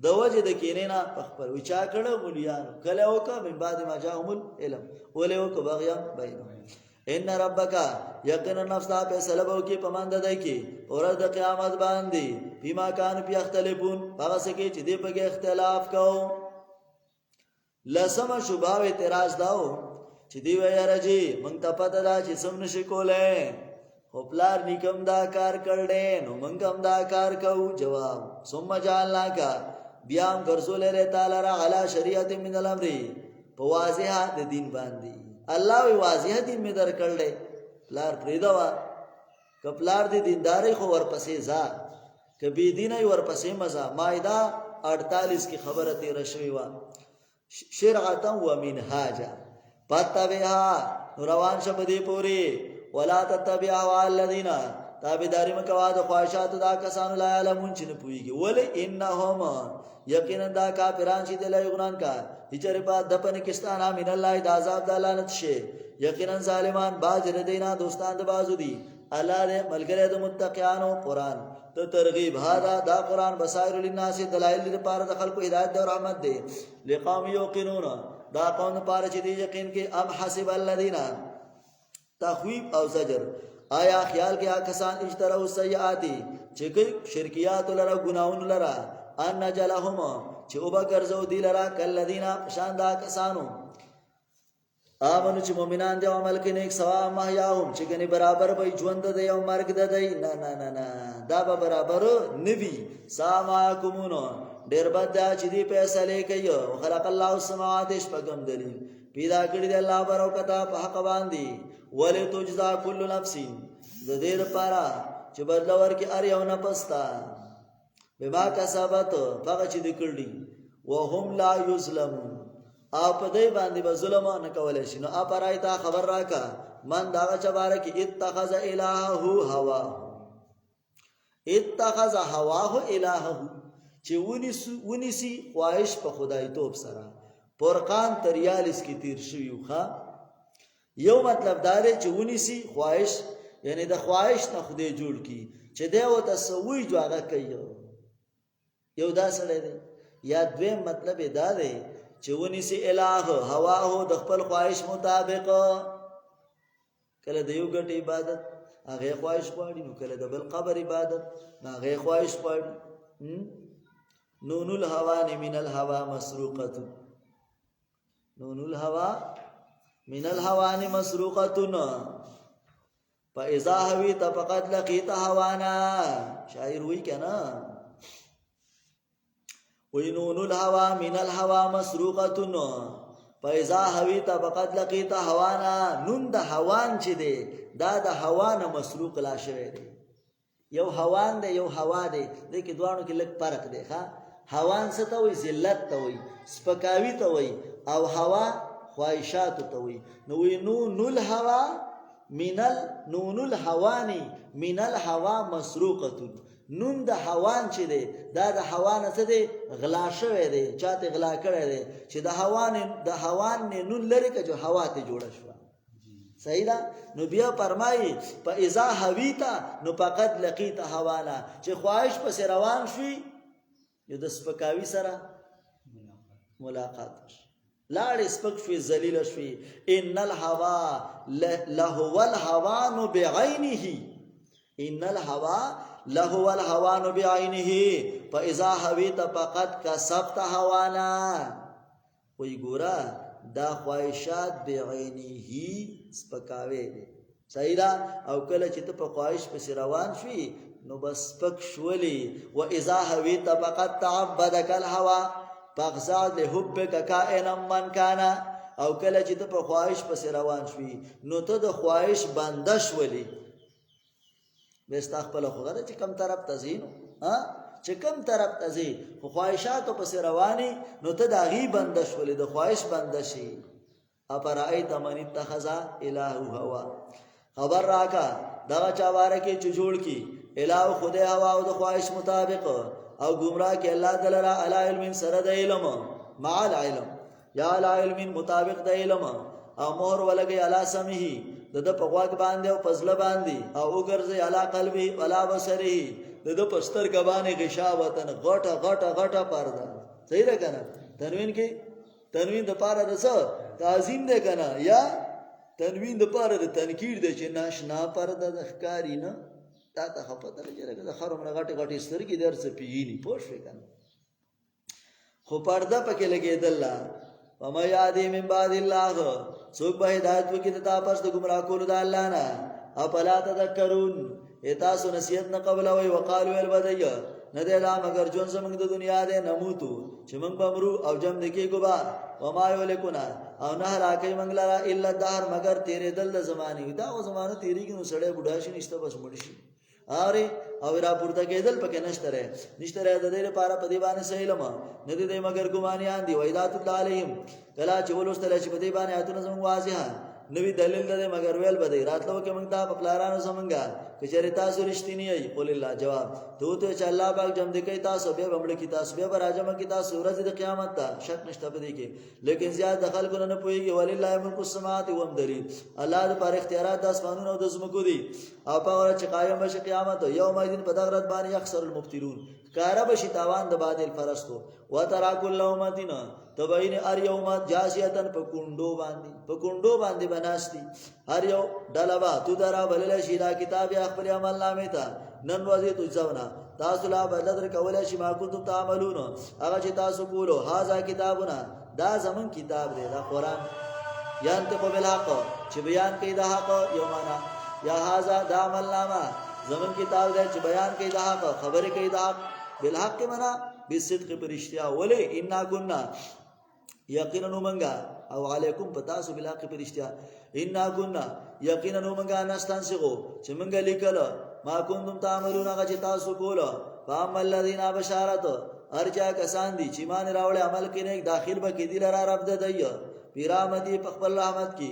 د وجه د کینینا خبر وچا کړه مليان کله وک من بعد ما جاءهم العلم ولې وک بغیم بای ان ربک یقینا نفس دا په سلبو کې پمند دای کې اور د قیامت باندې بما کان پی اختلافون هغه سکه چې دې په اختلاف کو لسم شوبه اعتراض داو چې دی وای راځي مونږ ته پته دا چې سم نشي کولای خو پلار نکم دا کار کړي نو مونږ هم دا کار کوو جواب ثم جعلنا کا بیا هم ګرځول لري تعالی را علی شریعت من الامر په واضحه د دین باندې الله وی واضحه دین می در کړل پلار پریدا کپلار دی دینداري خو ورپسې ځا کبي دیني ورپسې مزه مائده 48 کی خبره تیر شوی و شرعتا و منهاجا پتبها روان شبدی پوری ولا تتبعوا الذين تابعداري مکوا د خواهشات دا کسانو لا علمون چې نه پويږي ول انهم یقینا دا کافران چې د لایغنان کا هچره په دپن کستانه من الله د عذاب د لعنت شي یقینا ظالمان باج ردینا دوستان د بازو دي الله دې ملګری د متقینانو قران ته ترغیب هاذا دا قران بصائر للناس دلائل لپاره د خلکو هدایت او رحمت دی لقوم یوقنون دا قوم لپاره چې دی یقین کې ام حسب الذين تخویب او زجر آیا خیال کې کسان اشتراو سیئاتی چې کوي شرکیات لره ګناون لره ان نجلهم چې وبګرځو دی لره کلذین شان دا کسانو آمنو چې مؤمنان دی عمل کې نیک سوا محیاهم چې کني برابر به ژوند دی او مرګ دی نه نه نه نه دا به برابر نبی ساماکمونو ډیر بد دا چې دی فیصله کوي خلق الله السماوات شپږم دلیل پیدا کړی دی الله برکتا په حق باندې ولې تجزا کل نفس د دې لپاره چې بدل ورکړي ار یو نفس تا بما کسبت هغه چې د کړی وهم لا یظلمون آپ دې باندې به ظلم نه کولای شي نو اپ رايتا خبر راکا من دا چباره کې اتخذ الهه هوا اتخذ هواه الهه چې ونیسی خواهش په خدای توپ سره فرقان 43 کې تیر شوی ښا یو مطلب دا دی چې ونیسی خواهش یعنی د خواهش نه خدای جوړ کی چې دی او تسوی جوړه کوي یو دا سره دی یا دویم مطلب دا دی چې ونیسی الہ هواه د خپل خواهش مطابق کله د یو ګټ عبادت هغه خواهش غواړي نو کله د بل قبر عبادت هغه خواهش غواړي نون الهوان من الهوا مسروقه نون الهوا من الهوان مسروقه فاذا هويت فقد لقيت هوانا شاعر وی کنا وینون الهوا من الهوا مسروقه فاذا هويت فقد لقيت هوانا نون د هوان چې دی دا د هوان مسروق لا شوی دی یو هوان دی یو هوا دی دغه دوانو کې لږ فرق دی ښا هوان څه ته وي ذلت ته وي سپکاوي ته وي او هوا خواهشات ته وي نو وینون الهوا نون الهوان من الهوا مسروقه نون د هوان چې دی دا د هوان څه دی غلا شوی دی چاته غلا کړی دی چې د هوان نه نون لري که جو هوا ته جوړه شو صحیح ده نو بیا فرمایي فاذا هویتا نو فقد لقیت هوانا چې خواهش پس روان شوي یو د سپکاوي سره ملاقات لاړ سپک شوي ذلیل شوي ان الهوا لهو الهوان بعینه ان الهوا لهو الهوان بعینه فاذا هویت فقد کسبت هوانا وی ګورا دا خواهشات بعینه سپکاوي دي صحیح ده او کله چې ته په خواهش پس روان شوي نو بس پک شولي و اذا هویت فقد تعبدك الهوى فاغزا لحبك كائنا من كان او کله چې ته په خواهش پس روان شوي نو ته د خواهش بنده شولي بستا خپل خدای چې کم طرف تزین ها چې کم طرف تزي خو خواهشات پس رواني نو ته د غي بنده شولي د خواهش بنده شي اپرایت من اتخذ الہ هوا خبر راکا دا چا واره کې چې جوړ کی الہ خدای هوا او د خواهش مطابق او گمراه کې الله تعالی علی علم سره د علم مع العلم یا علی علم مطابق د علم او مهر ولګي علی سمه د په غوږ باندې او پزله باندې او وګرځي علی قلبي ولا بصره د پستر کبانې غشاوتن غټه غټه غټه پرده صحیح ده کنه تنوین کې تنوین د پاره د څه تعظیم ده کنه یا تنوین د پاره د تنکیر ده چې ناشنا پرده د ښکاری نه تا ته خپته لګي د خرم نه غټه غټه سترګې درس پیینی پوښې کنه خو پرده پکې لګېدل وما یادی من بعد الله څوک به هدایت وکړي ته پس د گمراه کولو د الله نه اپلا تذکرون تاسو نصیحت نه قبل وي وقالو البدیه نه دی لا مگر جون زمنګ د دنیا دې نموتو چې موږ بمرو او جم دکی ګبا وما یولکنا او نه راکې موږ لرا الا دهر مگر تیرې دل د زمانه دا و زمانه تیری کې نو سړې بډا شي نشته بس مړ شي اره او را پورته کېدل پکې نشته د دې لپاره په دی باندې سهیلم نه دې مگر ګمانیان دی وایدات تعالیهم کلا چې ولوستل چې په دی باندې اتونه زموږ واضحه نوی دلیل ده مگر ویل بده راتلو کې موږ ته په پلارانو زمونږه کچری تاسو رښتینی ای قول الله جواب ته چې الله پاک جمع دې کوي تاسو به بمړ کی تاسو به راجم کی تاسو ورځ د قیامت ته شک نشته پدې کې لیکن زیات دخل کو نه پويږي ولله ملک السماوات و دلیل الله د پر اختیارات د اسمانونو او د زمکو دي او په ورځ چې قائم بشي قیامت یوم الدین په دغه ورځ باندې اکثر المبتلون کار بشي تاوان د باطل فرستو وترا کل امتنا تبین ار یوم جاسیتن په کندو باندې بناستی هر یو ډلبا تو درا بلل شي دا کتاب خپل عمل نامه ته نن ورځې تو ځونا تاسو لا بدل کولای شي ما کوم تعملون هغه چې تاسو کولو هاذا کتابونه دا زمون کتاب دی دا قران ينطق بالحق چې بیان کوي د حق یو معنا یا هاذا دا عملنامه زمون کتاب دی چې بیان کوي د حق خبرې کوي د حق بالحق معنا بالصدق پرشتیا ولې ان كنا یقینا منګه او علیکم پتاسو بالحق پرشتیا ان كنا یقینا منګه نستنسغو چې منګه لیکل ما کنتم تعملون هغه چې تاسو کوله فاما الذين بشارت ارجا کسان دي چې مان راوړل عمل کې نه داخل به کې دي لرا رب د دی پیرامتی په خپل رحمت کې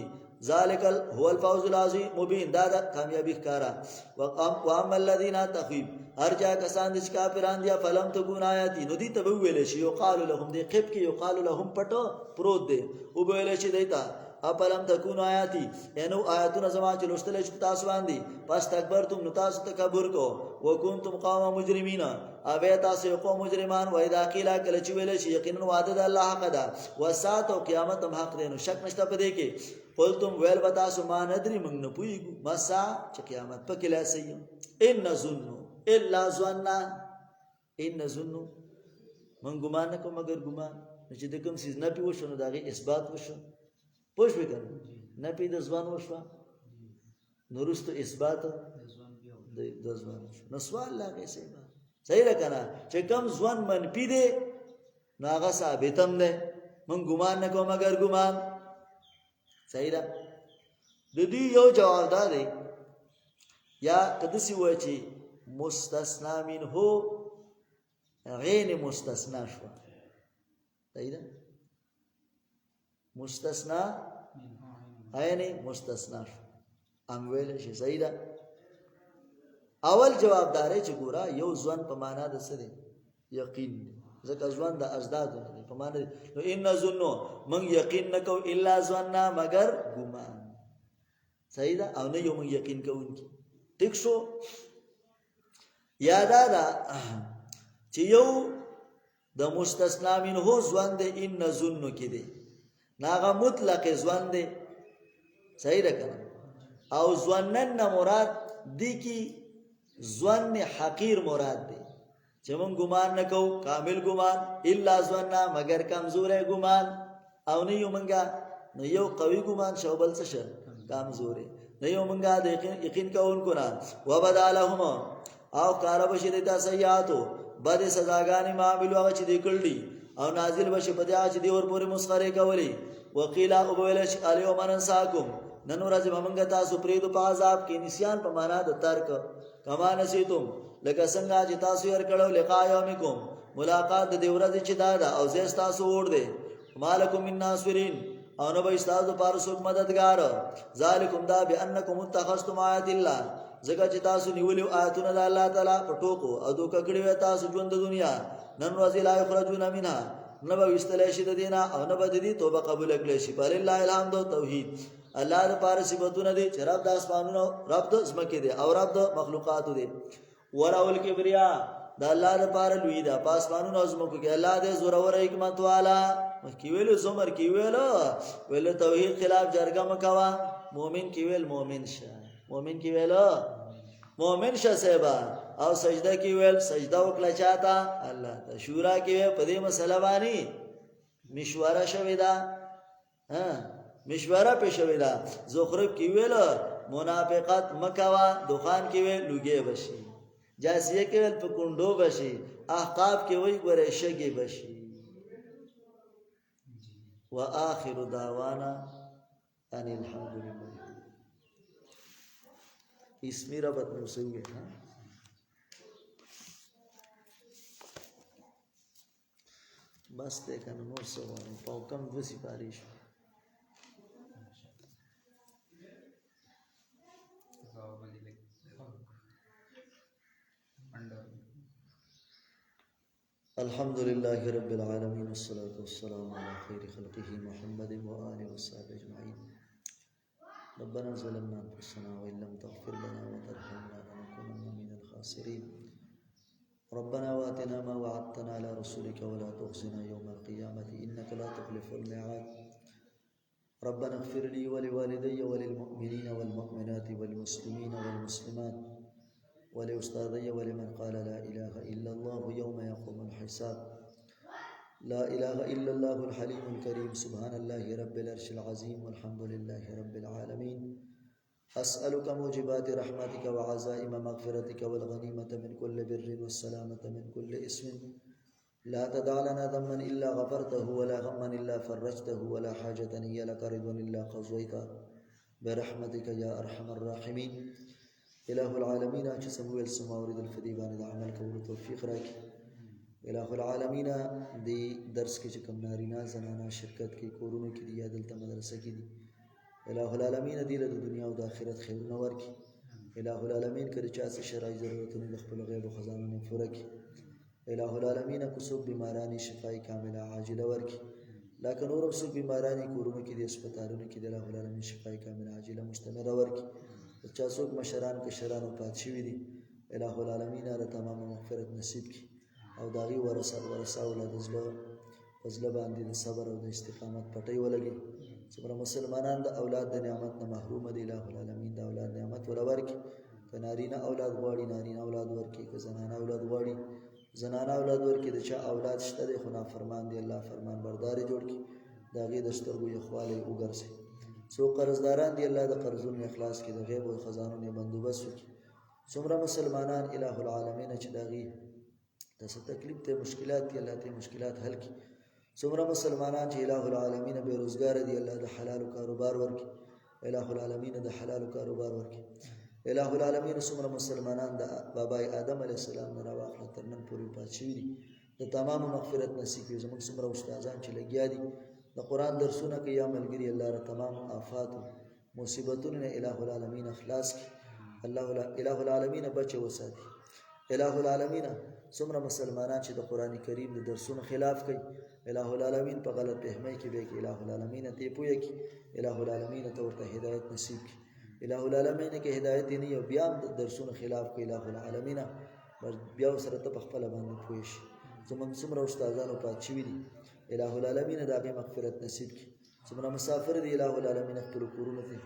ذالک هو الفوز العظیم مبین دا کامیابی ښکارا واما الذين تخيب ارجا کسان دي چې کافران دي فلم تكون آیاتی نو دي ته ویل شي یو قالو لهم دي قب کې یو قالو لهم پټو پروت دي او ویل شي دیتا اپلم تكون آیاتی انو آیاتونه زما چې لوستل چې تاسو باندې پس تکبرتم نو تاسو تکبر کو وکنتم قوم مجرمین اوی تاسو قوم مجرمان و اذا قیل کله چې ویل شي یقینا وعده د الله حق ده وسات او قیامت هم حق ده نو شک نشته پدې کې قلتم ویل بتا سو ما ندري موږ نه پويګو مسا چې قیامت پکې لاسي ان ظنوا الا ظننا ان ظنوا من ګمان کوم مگر ګمان چې د کوم سیز نه پیو شنو دغه اثبات وشو پوښ وکړ نه پی د ځوان وشو نورست اثبات د ځوان نو سوال لاګي صحیح راکنه چې کوم ځوان من پی دي ناغه ثابتم ده من ګمان نه کوم مگر ګمان صحیح ده د دې یو جواب ده یا کدسی و چې مستثنا منه غیر مستثنا شو صحیح ده مستثنا عین مستثنا شو ام ویل شي صحیح ده اول جواب داري چې ګورا یو ځوان په معنا د څه دی یقین ځکه ځوان د اجداد دی په معنا نو ان ظنوا من یقین نکو الا ظننا مگر ګمان صحیح ده او نه یو من یقین کوونکی ټیک شو یادا دا چې یو د مستثنا منه ځوان دی ان ظنوا کې دی ناغه مطلق ځوان دی صحیح ده کنه او ځوانن مراد دی کی ځوان حقیر مراد دی چې مون ګمان نکو کامل ګمان الا ځواننا مگر کمزور ګمان او نه یو منګه نو یو قوي ګمان شوبل څه کمزور نه یو منګه د یقین کوونکو نه وبدالهم او کار بشی دیتا سیئاتو بد سزاګانی معاملو هغه چې دی کړلی او نازل بشي په دې چې دی ور پورې مسخره کوي وقیلا او ویلش الیو مننساکم نن ورځ موږ تاسو پریدو په عذاب کې نسیان په معنا د ترک کما نسیتم لکه څنګه چې تاسو یې کړو لقاء یومکم ملاقات د دې ورځې چې دا او زه تاسو ور دي مالکم من ناصرین او نو به تاسو پر څوک مددگار ذالکم دا بانکم اتخذتم آیات الله زګه چې تاسو نیولیو آیاتونه د الله تعالی په ټوکو او دوک کړي وې تاسو ژوند د دنیا نن ورځ لا یخرجون منها نو به وستلې شي د دینه او نو به دې توبه قبول کړي شي پر الله الحمد او توحید الله د پاره صفاتونه دي چې رب د اسمانونو رب د زمکه دي او رب د مخلوقات دي وراول کبریا د الله د پاره لوی دا پاسمانونو زمکه کې الله دې زوره ور حکمت والا کی ویلو زمر کی ویلو توحید خلاف جرګه مکوا مؤمن کی ویل مؤمن شه مؤمن کی ویلو مؤمن شه سبا او سجده کی ویل سجده وکړه چاته الله ته شورا کی په دې مسله باندې مشوره شوی دا مشوره په شوی دا زخرف کی ویل منافقت مکوا دخان کی ویل لوګي بشي جاسیه کی ویل په کندو بشي احقاف کی وی ګره شګي بشي واخر دعوانا ان الحمد لله اسمی ربط میں سنگے بس دیکھا نور سوال پاو کم دو سپاریش الحمد لله رب العالمين والصلاة والسلام على خير خلقه محمد وآله وصحبه أجمعين ربنا ظلمنا أنفسنا وإن لم تغفر لنا وترحمنا لنكونن من الخاسرين ربنا وآتنا ما وعدتنا على رسولك ولا تخزنا يوم القيامة إنك لا تخلف الميعاد ربنا اغفر لي ولوالدي وللمؤمنين والمؤمنات والمسلمين والمسلمات ولأستاذي ولمن قال لا إله إلا الله يوم يقوم الحساب لا إله إلا الله الحليم الكريم سبحان الله رب العرش العظيم والحمد لله رب العالمين أسألك موجبات رحمتك وعزائم مغفرتك والغنيمة من كل بر والسلامة من كل اسم لا تدع لنا ذنبا إلا غفرته ولا غما إلا فرجته ولا حاجة هي لك رضا إلا قضيتها برحمتك يا أرحم الراحمين إله العالمين چې سمویل سماورد الفدیبان د عمل کولو توفیق راکړي. إله العالمین دی درس کې چې کوم نارینه زنانه شرکت کې کورونو کې دي یا دلته مدرسه کې دي، إله العالمین دی له دنیا او د آخرت خیرونه ورکړي. إله العالمین کله چا څه شرعي ضرورتونه د خپل غیب او خزانو نه پوره کړي. إله العالمین کو څوک بیمارانی شفای کامله عاجله ورکړي، لکه نورم څوک بیمارانی کورونو کې دي هسپتالونو کې د الله العالمین شفای کامله عاجله مستمره ورکړي. چا څوک مشران کشران او پات شوي دي الہ العالمین را تمام مغفرت نصیب کی او داغي ورثه اولاد په زړه باندې د صبر او د استقامت پټۍ ولګي. څومره مسلمانان د اولاد د نعمت نه محروم دي، الہ العالمین د اولاد نعمت ورکړي. که نارینه اولاد غواړي نارینه اولاد ورکړي، که زنانه اولاد غواړي زنانه اولاد ورکړي. د چا اولاد شته دی خو نافرمان دی الله فرمان بردار جوړ کړي، داغي د سترګو یخوالی وګرځي. څو قرضداران دی الله د قرضونو اخلاص کې د غیب او خزانو نه بندوبست وکړي. څومره مسلمانان الہ العالمین چې داغي داسې تکلیف ته مشکلات دی الله ته مشکلات حل کړي. څومره مسلمانان چې الہ العالمین بے روزګار دي الله د حلال کاروبار ورکړي، الہ العالمین د حلال کاروبار ورکړي. الہ العالمین څومره مسلمانان د بابای آدم علیه السلام نه راواخله تر نن پورې پات شوي دي د تمام مغفرت نصیب کړي. زموږ څومره استادان چې لګیا دي د قرآن درسونه کوي یا ملګري الله را تمام آفات و مصیبتونو نه الہ العالمین خلاص کړي. الہ العالمین بچ وساتي. الہ العالمین څومره مسلمانان چې د قرآن کریم د درسونو خلاف کوي الہ العالمین په غلط فهمۍ کې به کې الہ العالمین ته پوهه کې الہ العالمین ته ورته هدایت نصیب کړي. الہ العالمین کې هدایت نه یو بیا د درسونو خلاف کوي الہ العالمین بیا سره ته په خپل باندې پوه شي. زموږ څومره استادانو پات شوي دي الہ العالمین د هغې مغفرت نصیب کړي. څومره مسافر دي الہ العالمین خپلو کورونو ته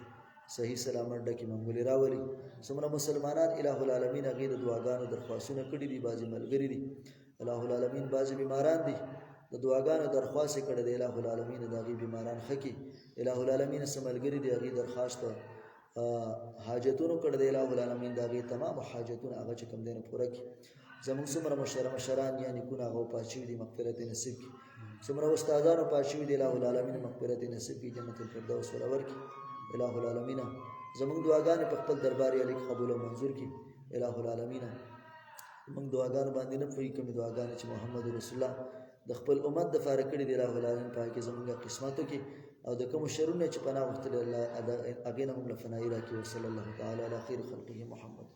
صحیح سلامت ډکې منګولې راولي. څومره مسلمانان الہ العالمین هغې د دعاګانو درخواستونه کړي دي، بعضې ملګري دي الہ العالمین بعضې بیماران دي د دعاګانو درخواست یې کړی دی الہ العالمین د هغې بیماران ښه کړي. الہ العالمین څه ملګري دي هغې درخواست حاجتونو کړی دی الہ العالمین د هغې تمام حاجتونه هغه چې کوم دی نه پوره کړي. زموږ څومره مشران یا نیکونه هغه پات شوي دي مغفرت یې نصیب کړي. څومره استادانو پات شوي دي الہ العالمین مغفرت یې نصیب کړي، جنت الفردوس وله ورکړي. الہ العالمین زموږ دعاګانې په خپل دربار یې لیک قبول او منظور کړي. الہ العالمین موږ دعاګانو باندې نه پوهېږو، کومې دعاګانې چې محمد رسول الله د خپل امت دپاره کړي دي الہ العالمین په هغې کې زموږ قسمت وکړي او د کومو شرونو چې پناه غوښتلې الله هغې نه موږ له فنایي راکړي. وصلی الله تعالی علی خیر خلقه محمد.